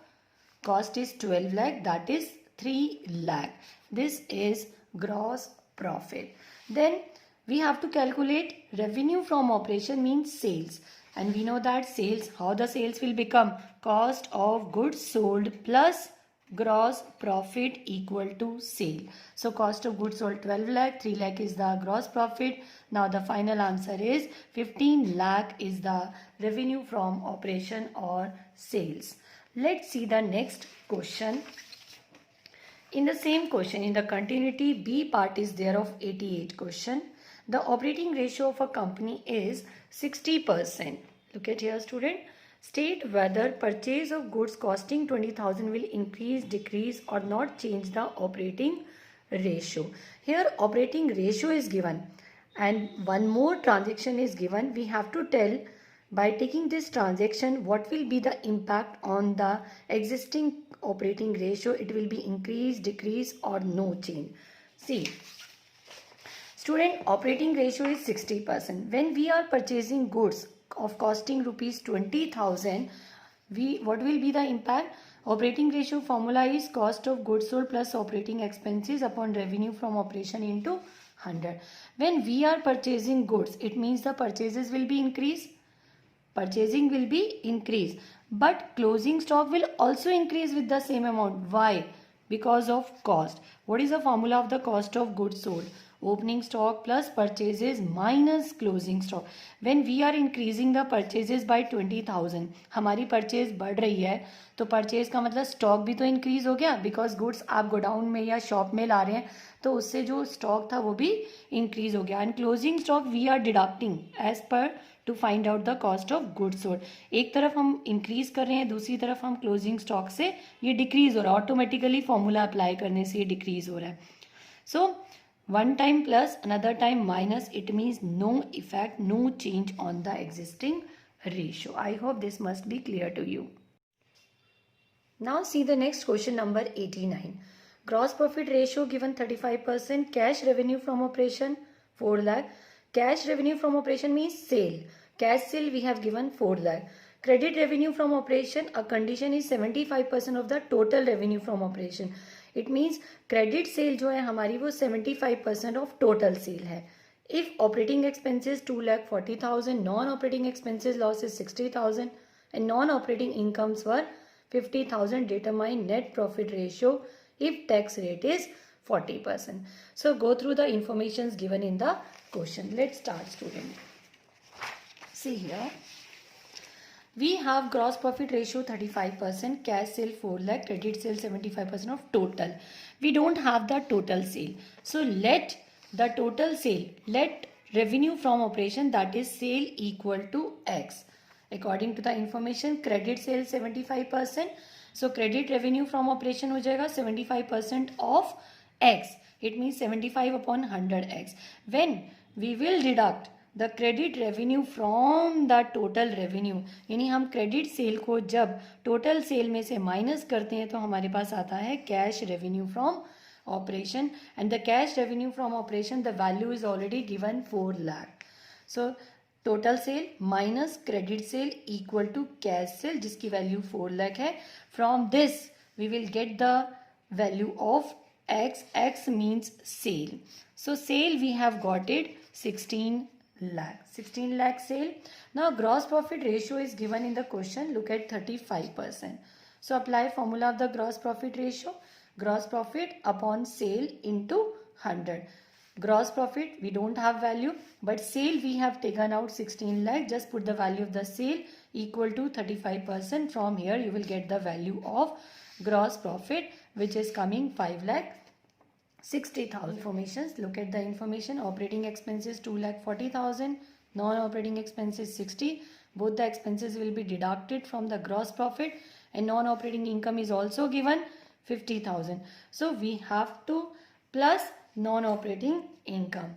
cost is 12 lakh, that is 3 lakh. This is gross profit. Then we have to calculate revenue from operation means sales. And we know that sales, how the sales will become? Cost of goods sold plus gross profit equal to sale. So cost of goods sold 12 lakh, 3 lakh is the gross profit. Now the final answer is 15 lakh is the revenue from operation or sales. Let's see the next question. In the same question, in the continuity, B part is there of 88 question. The operating ratio of a company is 60%. Look at here, student. State whether purchase of goods costing 20,000 will increase, decrease or not change the operating ratio. Here operating ratio is given and one more transaction is given. We have to tell by taking this transaction what will be the impact on the existing operating ratio. It will be increase, decrease or no change. See, student, operating ratio is 60%. When we are purchasing goods of costing rupees 20,000, what will be the impact? Operating ratio formula is cost of goods sold plus operating expenses upon revenue from operation into 100. When we are purchasing goods, it means the purchases will be increased. Purchasing will be increased, but closing stock will also increase with the same amount. Why? because of cost. What is the formula of the cost of goods sold? Opening stock plus purchases minus closing stock. When we are increasing the purchases by 20,000, हमारी purchase बढ़ रही है, तो purchase का मतलब stock भी तो increase हो गया, because goods आप गोडाउन में या shop में ला रहे हैं, तो उससे जो stock था वो भी increase हो गया. And closing stock we are deducting as per to find out the cost of goods sold. एक तरफ हम increase कर रहे हैं, दूसरी तरफ हम closing stock से ये decrease हो रहा है, automatically formula apply करने से ये decrease हो रहा है. So one time plus another time minus, it means no effect, no change on the existing ratio. I hope this must be clear to you. Now see the next question, number 89. Gross profit ratio given 35%, cash revenue from operation 4 lakh. Cash revenue from operation means sale. Cash sale we have given 4 lakh. Credit revenue from operation, a condition is 75% of the total revenue from operation. It means credit sale जो है हमारी वो 75% of total sale है. If operating expenses 2,40,000, non-operating expenses loss is 60,000 and non-operating incomes were 50,000, determine net profit ratio if tax rate is 40%. So go through the informations given in the question. Let's start, student. See here. We have gross profit ratio 35%, cash sale 4 lakh, credit sale 75% of total. We don't have the total sale. So let the total sale, let revenue from operation, that is sale, equal to X. According to the information, credit sale 75%. So credit revenue from operation हो जाएगा 75% of X. It means 75 upon 100X. When we will deduct the credit revenue from the total revenue, यानी हम credit sale को जब total sale में से minus करते हैं तो हमारे पास आता है cash revenue from operation, and the cash revenue from operation, the value is already given 4 lakh. So total sale minus credit sale equal to cash sale जिसकी value 4 lakh है. From this we will get the value of X. X means sale. So sale we have got it 16 lakh. 16 lakh sale. Now gross profit ratio is given in the question. Look at 35%. So apply formula of the gross profit ratio. Gross profit upon sale into 100. Gross profit we don't have value, but sale we have taken out 16 lakh. Just put the value of the sale equal to 35%. From here you will get the value of gross profit, which is coming 5 lakh 60,000. Informations, look at the information. Operating expenses 2,40,000, non-operating expenses 60. Both the expenses will be deducted from the gross profit, and non-operating income is also given 50,000. So we have to plus non-operating income.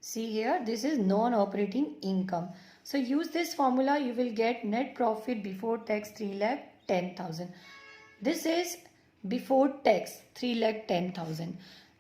See here, this is non-operating income. So use this formula, you will get net profit before tax 3,10,000. This is before tax 3,10,000.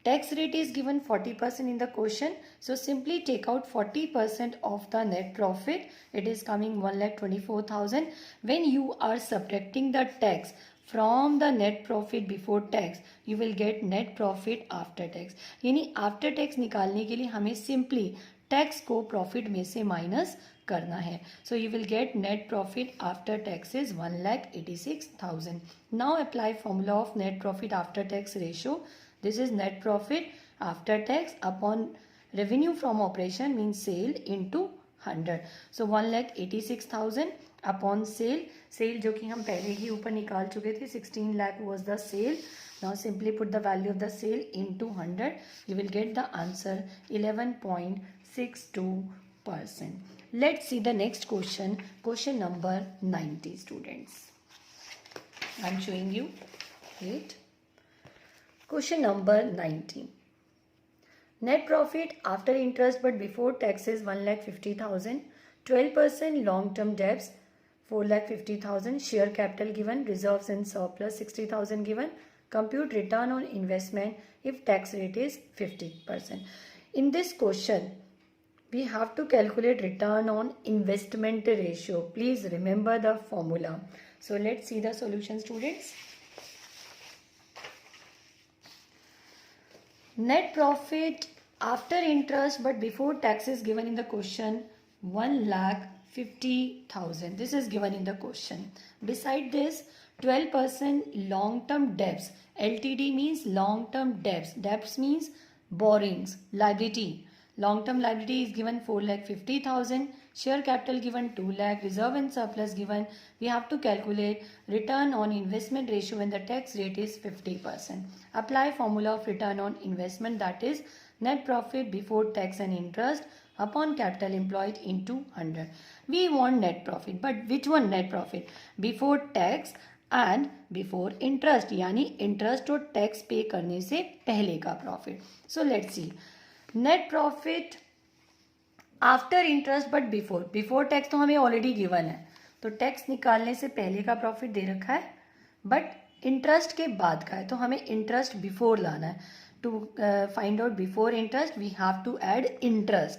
Tax rate is given 40% in the question. So simply take out 40% of the net profit. It is coming 1,24,000. When you are subtracting the tax from the net profit before tax, you will get net profit after tax. यानी after tax निकालने के लिए हमें simply tax को profit में से minus करना है. So you will get net profit after tax is 1,86,000. Now apply formula of net profit after tax ratio. This is net profit after tax upon revenue from operation means sale into 100. So 1,86,000 upon sale. Sale जो कि हम पहले ही ऊपर निकाल चुके थे, 16 lakh was the sale. Now simply put the value of the sale into 100. You will get the answer 11.62%. Let's see the next question. Question number 90, students. I am showing you. Wait. Question number 90. Net profit after interest but before taxes 1,50,000. 12% long-term debts 4,50,000. Share capital given. Reserves and surplus 60,000 given. Compute return on investment if tax rate is 50%. In this question, we have to calculate return on investment ratio. Please remember the formula. So let's see the solution, students. Net profit after interest but before taxes given in the question 1,50,000. 50,000. This is given in the question. Beside this, 12% long-term debts. LTD means long-term debts. Debts means borrowings, liability. Long-term liability is given 4,50,000. Share capital given 2 lakh. Reserve and surplus given. We have to calculate return on investment ratio when the tax rate is 50%. Apply formula of return on investment, that is net profit before tax and interest upon capital employed into 100. We want net profit, but which one net profit? Before tax and before interest, यानी interest और tax पे करने से पहले का profit. So let's see. Net profit after interest but before tax तो हमें already given है, तो टैक्स निकालने से पहले का प्रॉफिट दे रखा है, बट इंटरेस्ट के बाद का है, तो हमें इंटरेस्ट बिफोर लाना है. To find out before interest we have to add interest.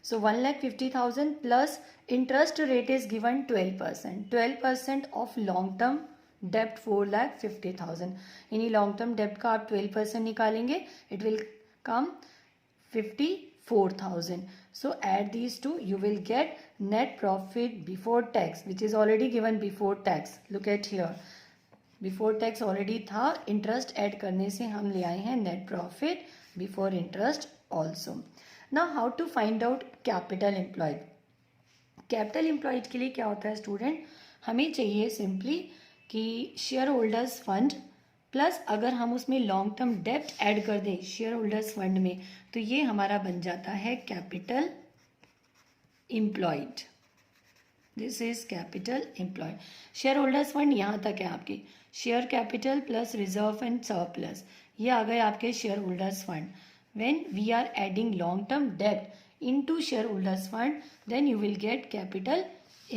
So 1,50,000 plus interest rate is given 12%. 12% of long term डेप्ट 4,50,000. यानी लॉन्ग टर्म डेप्ट का आप 12% निकालेंगे, it will come 54,000. So add these two, you will get net profit before tax, which is already given before tax. Look at here. Before tax already था, interest add करने से हम ले आए हैं net profit before interest also. Now how to find out capital employed? Capital employed के लिए क्या होता है स्टूडेंट? हमें चाहिए सिंपली कि शेयर होल्डर्स फंड प्लस अगर हम उसमें लॉन्ग टर्म डेप्ट ऐड कर दें शेयर होल्डर्स फंड में, तो ये हमारा बन जाता है capital employed. This is capital employed. Share holders fund यहाँ तक है आपके share capital plus reserve and surplus, ये आ गए आपके share holders fund. When we are adding long term डेप्ट into share holders fund, then you will get capital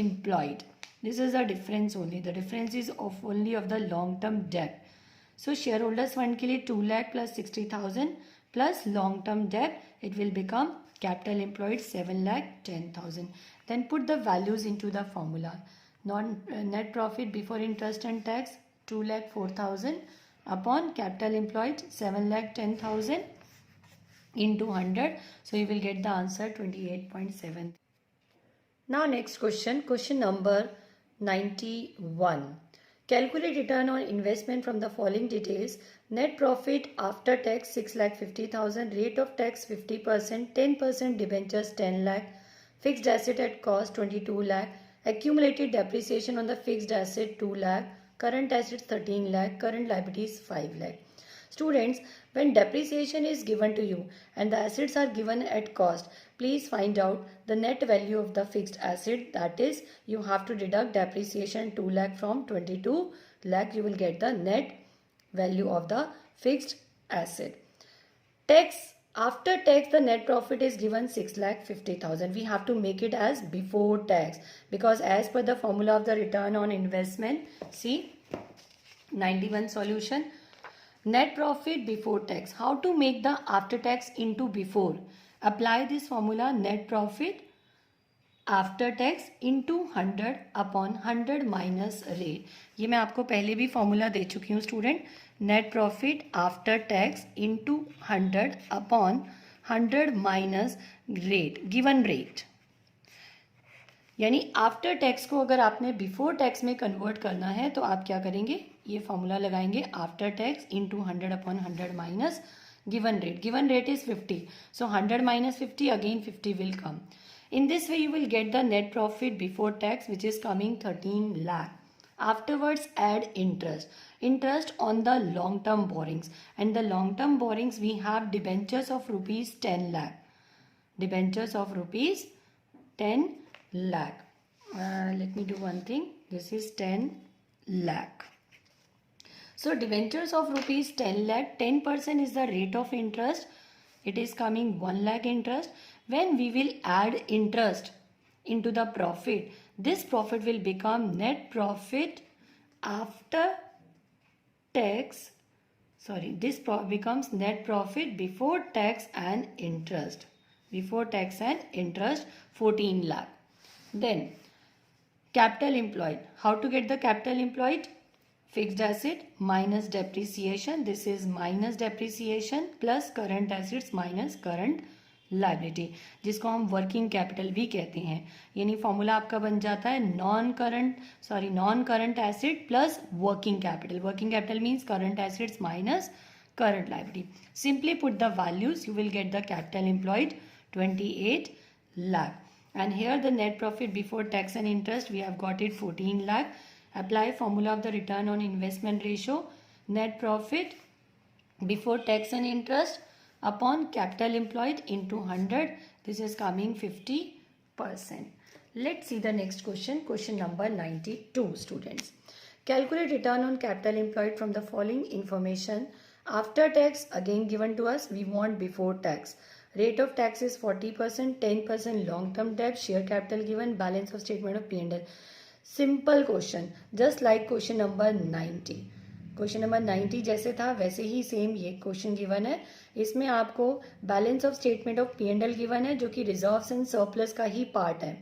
employed. This is the difference only. The difference is of only of the long term debt. So shareholders fund के लिए 2 lakh plus 60,000 plus long term debt, it will become capital employed 7,10,000. Then put the values into the formula. Net profit before interest and tax 2,04,000 upon capital employed 7,10,000 into 100. So you will get the answer 28.7. Now next question, question number 91. Calculate return on investment from the following details. Net profit after tax 6,50,000, rate of tax 50%, 10% debentures 10 lakh, fixed asset at cost 22 lakh, accumulated depreciation on the fixed asset 2 lakh, current assets 13 lakh, current liabilities 5 lakh. Students, when depreciation is given to you and the assets are given at cost, please find out the net value of the fixed asset. That is, you have to deduct depreciation 2 lakh from 22 lakh. You will get the net value of the fixed asset. Tax, after tax, the net profit is given 6,50,000. We have to make it as before tax because as per the formula of the return on investment, see 91 solution. Net profit before tax. How to make the after tax into before? Apply this formula, net profit after tax into 100 upon 100 minus rate. ये मैं आपको पहले भी formula दे चुकी हूँ student. Net profit after tax into 100 upon 100 minus rate, given rate. यानी after tax को अगर आपने बिफोर टैक्स में कन्वर्ट करना है तो आप क्या करेंगे, ये फॉर्मूला लगाएंगे after tax into 100 upon 100 minus given rate. Given rate is 50, so 100 minus 50, again 50 will come. In this way you will get the net profit before tax, which is coming 13 lakh. Afterwards add interest on the long term borrowings, and the long term borrowings we have debentures of rupees 10 lakh. Debentures of rupees 10 lakh. Let me do one thing. This is 10 lakh. So debentures of rupees 10 lakh, 10% is the rate of interest. It is coming 1 lakh interest. When we will add interest into the profit, this profit will become net profit after tax. Sorry, this becomes net profit before tax and interest. Before tax and interest 14 lakh. Then capital employed. How to get the capital employed? Fixed asset minus depreciation. This is minus depreciation plus current assets minus current liability, जिसको हम working capital भी कहते हैं। यानी formula आपका बन जाता है non current asset plus working capital. Working capital means current assets minus current liability. Simply put the values, you will get the capital employed 28 lakh. And here the net profit before tax and interest, we have got it 14 lakh. Apply formula of the return on investment ratio. Net profit before tax and interest upon capital employed into 100. This is coming 50%. Let's see the next question. Question number 92, students. Calculate return on capital employed from the following information. After tax, again given to us, we want before tax. Rate of tax is 40%, 10% long-term debt, share capital given, balance of statement of P&L. Simple question, just like question number 90. Question number 90 जैसे था वैसे ही same ये question given है। इसमें आपको balance of statement of P&L given है, जो कि रिजर्व्स एंड सरप्लस का ही पार्ट है।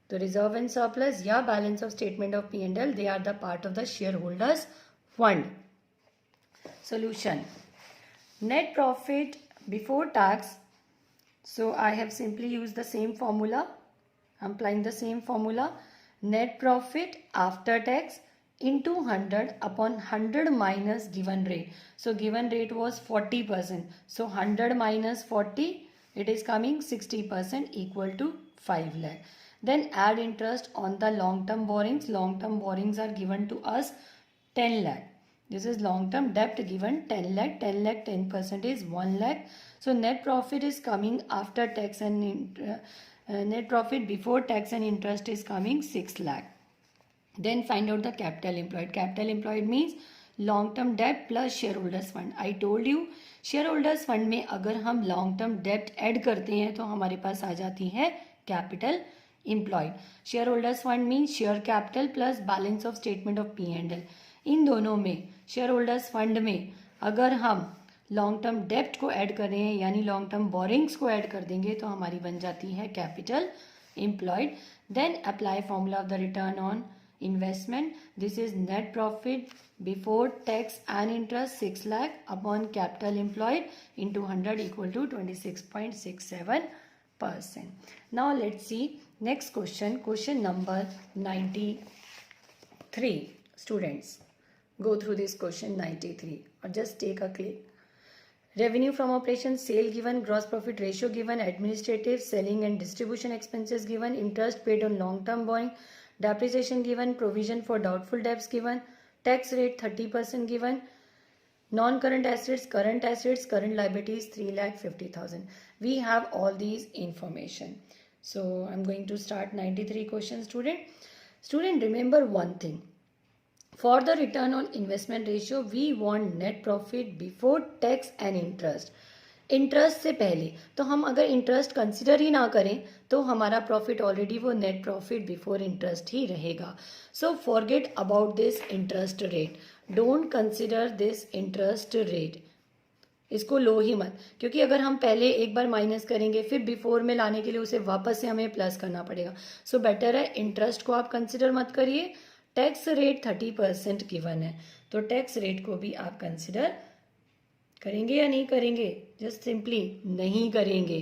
तो रिजर्व एंड सरप्लस या balance of statement of P&L, they are the part of the share holders fund. Solution. Net profit before tax. So I have simply used the same formula. I'm applying the same formula. Net profit after tax into 100 upon 100 minus given rate. So given rate was 40%. So 100 minus 40, it is coming 60%, equal to 5 lakh. Then add interest on the long term borrowings. Long term borrowings are given to us 10 lakh. This is long term debt given 10 lakh. 10 lakh 10% is 1 lakh. So net profit is coming after tax and net profit before tax and interest is coming 6 lakh. Then find out the capital employed. Capital employed means long term debt plus shareholders fund. I told you shareholders fund में अगर हम long term debt add करते हैं तो हमारे पास आ जाती है capital employed. Shareholders fund means share capital plus balance of statement of P&L. इन दोनों में शेयर होल्डर्स फंड में अगर हम लॉन्ग टर्म डेप्ट को ऐड कर रहे हैं यानी लॉन्ग टर्म बोरिंग्स को ऐड कर देंगे तो हमारी बन जाती है capital employed. Then apply formula of the return on investment. This is net profit before tax and interest 6 lakh upon capital employed into 100 equal to 26.67%. Now let's see next question, question number 93. Students, go through this question 93 or just take a click. Revenue from operations, sale given, gross profit ratio given, administrative, selling and distribution expenses given, interest paid on long term borrowing, depreciation given, provision for doubtful debts given, tax rate 30% given, non-current assets, current liabilities 3,50,000. We have all these information. So I'm going to start 93 questions, student remember one thing. For the return on investment ratio, we want net profit before tax and interest. Interest से पहले तो हम अगर interest consider ही ना करें तो हमारा profit already वो नेट प्रॉफिट बिफोर इंटरेस्ट ही रहेगा. So forget about this interest rate, don't consider this interest rate. इसको लो ही मत, क्योंकि अगर हम पहले एक बार माइनस करेंगे फिर बिफोर में लाने के लिए उसे वापस से हमें प्लस करना पड़ेगा. सो बेटर है इंटरेस्ट को आप कंसिडर मत करिए. टैक्स रेट 30% गिवन है तो टैक्स रेट को भी आप कंसिडर करेंगे या नहीं करेंगे? जस्ट सिंपली नहीं करेंगे,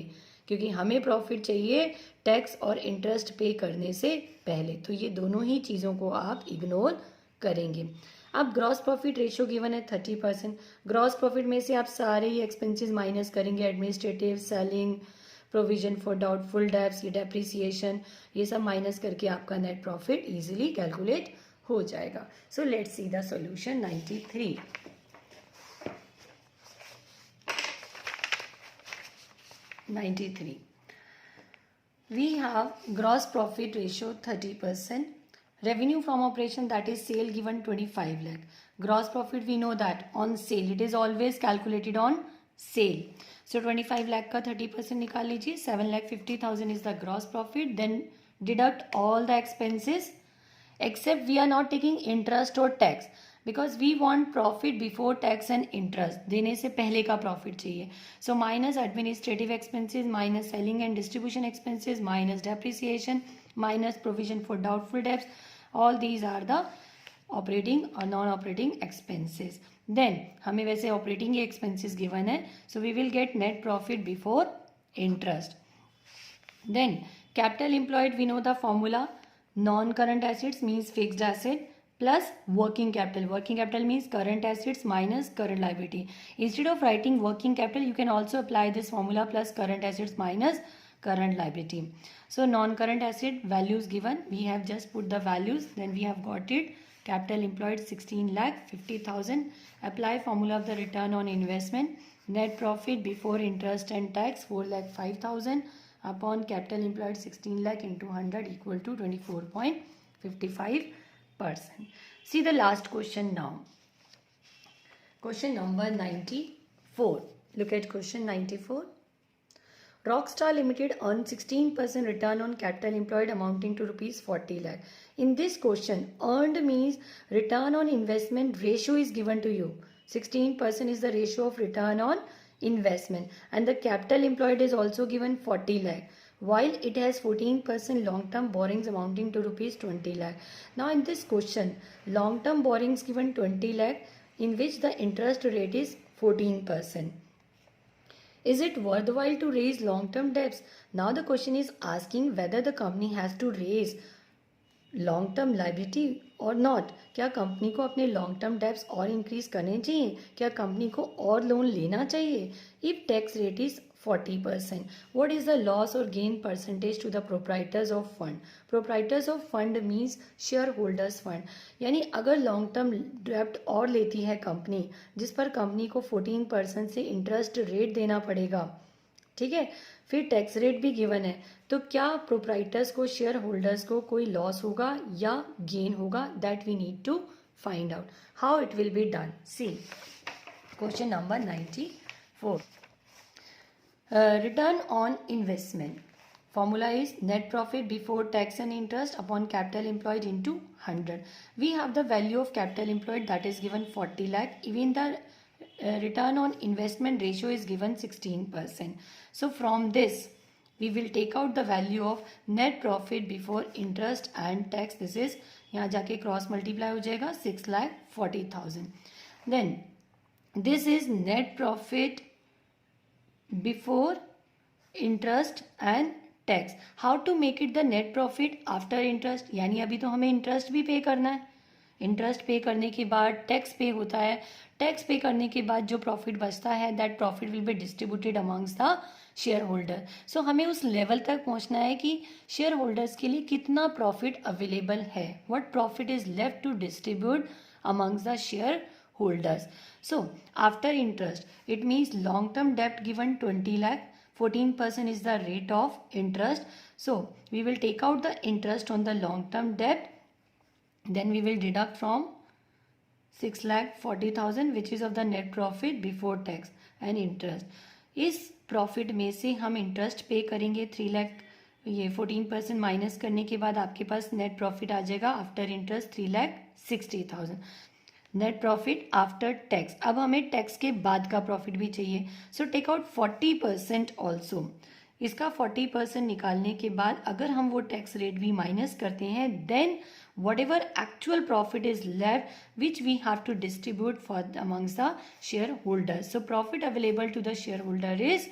क्योंकि हमें प्रॉफिट चाहिए टैक्स और इंटरेस्ट पे करने से पहले. तो ये दोनों ही चीज़ों को आप इग्नोर करेंगे. अब ग्रॉस प्रॉफिट रेशियो गिवन है 30%. ग्रॉस प्रॉफिट में से आप सारे ही एक्सपेंसेस माइनस करेंगे, administrative, selling, provision for doubtful debts, ये डेप्रिसिएशन, ये सब माइनस करके आपका नेट प्रॉफिट इजीली कैलकुलेट हो जाएगा. सो let's see the solution 93. We have gross profit ratio 30%, revenue from operation that is sale given 25 lakh. Gross profit we know that on sale, it is always calculated on sale. So 25 lakh का 30% निकाल लीजिए, 7,50,000 is the gross profit. Then deduct all the expenses except we are not taking interest or tax because we want profit before tax and interest. देने से पहले का profit चाहिए. So minus administrative expenses, minus selling and distribution expenses, minus depreciation, minus provision for doubtful debts. All these are the operating or non-operating expenses. Then हमें वैसे operating expenses given है, so we will get net profit before interest. Then capital employed, we know the formula. Non-current assets means fixed asset plus working capital. Working capital means current assets minus current liability. Instead of writing working capital, you can also apply this formula plus current assets minus current liability. So non-current asset values given, we have just put the values, then we have got it. Capital employed 16 lakh 50,000. Apply formula of the return on investment. Net profit before interest and tax 4 lakh 5,000 upon capital employed 16 lakh into 100 equal to 24.55%. See the last question now. Question number 94. Look at question 94. Rockstar Limited earned 16% return on capital employed amounting to rupees 40 lakh. In this question, earned means return on investment ratio is given to you. 16% is the ratio of return on investment, and the capital employed is also given 40 lakh, while it has 14% long-term borrowings amounting to rupees 20 lakh. Now in this question, long-term borrowings given 20 lakh, in which the interest rate is 14%. Is it worthwhile to raise long-term debts? Now the question is asking whether the company has to raise long-term liability or not. क्या company को अपने long term debts और increase करने चाहिए? क्या company को और loan लेना चाहिए? If tax rate is 40%, what is the loss or gain percentage to the proprietors of fund? Proprietors of fund means share holders fund. यानी अगर लॉन्ग टर्म डेब्ट और लेती है कंपनी, जिस पर कंपनी को 14% से इंटरेस्ट रेट देना पड़ेगा, ठीक है, फिर टैक्स रेट भी गिवन है, तो क्या प्रोप्राइटर्स को, शेयर होल्डर्स को कोई लॉस होगा या गेन होगा? That we need to find out. How it will be done? See question number 94. Return on investment formula is net profit before tax and interest upon capital employed into 100. We have the value of capital employed, that is given 40 lakh. Even the return on investment ratio is given 16%. So from this we will take out the value of net profit before interest and tax. This is यहाँ जाके cross multiply हो जाएगा 6,40,000. Then this is net profit before interest and tax. How to make it the net profit after interest? यानी अभी तो हमें interest भी पे करना है. इंटरेस्ट पे करने के बाद टैक्स पे होता है. टैक्स पे करने के बाद जो प्रॉफिट बचता है, that profit will be distributed amongst the shareholder. So हमें उस लेवल तक पहुंचना है कि शेयर होल्डर्स के लिए कितना प्रॉफिट अवेलेबल है. What profit is left to distribute amongst the share holders. So after interest, it means long term debt given 20 lakh, 14% is the rate of interest. So we will take out the interest on the long term debt, then we will deduct from 6,40,000 which is of the net profit before tax and interest. इस profit में से हम interest पे करेंगे 3 लाख, ये 14% minus करने के बाद आपके पास नेट प्रॉफिट आ जाएगा after interest 3,60,000. Net profit after tax. अब हमें टैक्स के बाद का प्रॉफिट भी चाहिए. So take out 40% also. इसका 40% निकालने के बाद अगर हम वो टैक्स रेट भी माइनस करते हैं, then whatever actual profit is left which we have to distribute for amongst the shareholders. So profit available to the shareholder is,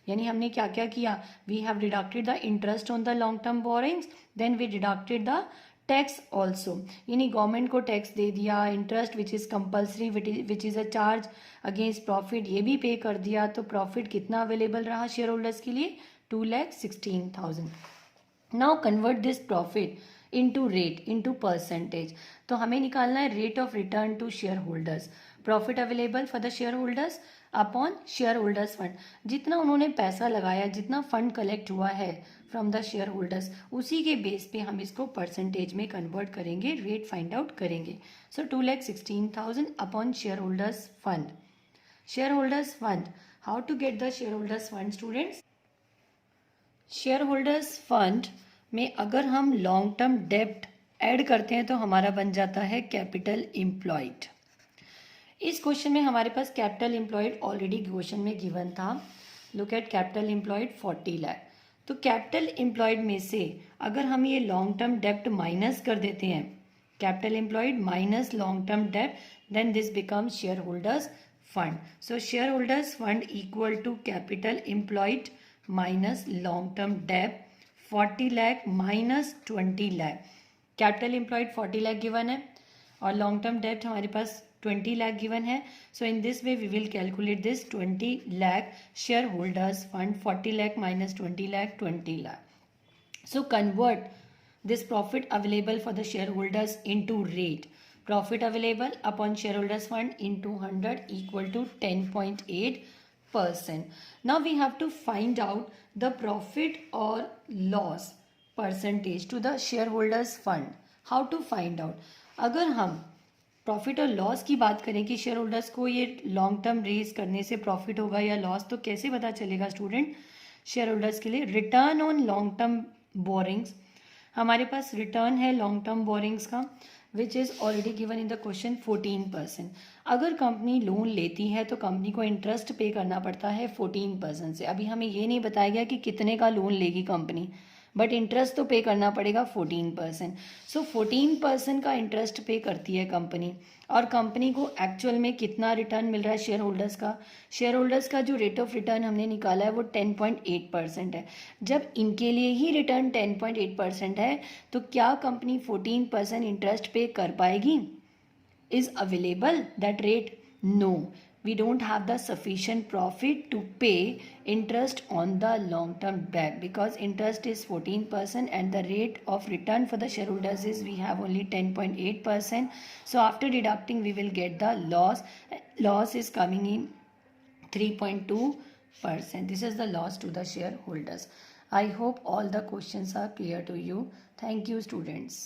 यानी हमने क्या क्या किया? We have deducted the interest on the long term borrowings, then we deducted the tax also, यानी government को tax दे दिया, interest which is compulsory which is a charge against profit ये भी पे कर दिया. तो प्रॉफिट कितना अवेलेबल रहा शेयर होल्डर्स के लिए? 2,16,000. Now convert this profit into rate, into percentage. तो हमें निकालना है rate of return to share holders. Profit available for the share holders upon share holders fund. जितना उन्होंने पैसा लगाया, जितना फंड कलेक्ट हुआ है फ्रॉम द शेयर होल्डर्स, उसी के बेस पे हम इसको परसेंटेज में कन्वर्ट करेंगे, रेट फाइंड आउट करेंगे. So 2,16,000 upon share holders fund. Share holders fund, how to get the share holders fund students? Share holders fund में अगर हम लॉन्ग टर्म डेब्ट ऐड करते हैं तो हमारा बन जाता है कैपिटल एम्प्लॉयड. इस क्वेश्चन में हमारे पास कैपिटल एम्प्लॉयड ऑलरेडी क्वेश्चन में गिवन था. Look at capital employed 40 lakh. तो कैपिटल एम्प्लॉयड में से अगर हम ये लॉन्ग टर्म डेब्ट माइनस कर देते हैं, capital employed minus long term डेब्ट, then this becomes share holders fund. So share holders fund equal to capital employed minus long term debt 40 lakh minus 20 lakh. Capital employed 40 lakh given है और long term debt हमारे पास 20 lakh given है. So in this way we will calculate this 20 lakh share holders fund. 40 lakh minus 20 lakh 20 lakh. So convert this profit available for the shareholders into rate. Profit available upon shareholders fund into 100 equal to 10.8%. Now we have to find out the profit or loss percentage to the shareholders fund. How to find out? अगर हम profit और loss की बात करें कि share holders को ये long term raise करने से प्रॉफिट होगा या लॉस, तो कैसे पता चलेगा स्टूडेंट? शेयर होल्डर्स के लिए return on long term borings, हमारे पास रिटर्न है लॉन्ग टर्म बोरिंग्स का which is already given in the question 14%. अगर कंपनी लोन लेती है तो कंपनी को इंटरेस्ट पे करना पड़ता है 14% से. अभी हमें ये नहीं बताया गया कि कितने का लोन लेगी कंपनी, बट इंटरेस्ट तो पे करना पड़ेगा 14%. सो 14% का इंटरेस्ट पे करती है कंपनी. और कंपनी को एक्चुअल में कितना रिटर्न मिल रहा है शेयर होल्डर्स का? शेयर होल्डर्स का जो रेट ऑफ रिटर्न हमने निकाला है वो 10.8% है. जब इनके लिए ही रिटर्न 10.8% है तो क्या कंपनी 14% इंटरेस्ट पे कर पाएगी? Is available that rate? No, we don't have the sufficient profit to pay interest on the long term debt because interest is 14% and the rate of return for the shareholders is we have only 10.8%. So after deducting we will get the loss. Loss is coming in 3.2%. This is the loss to the shareholders. I hope all the questions are clear to you. Thank you students.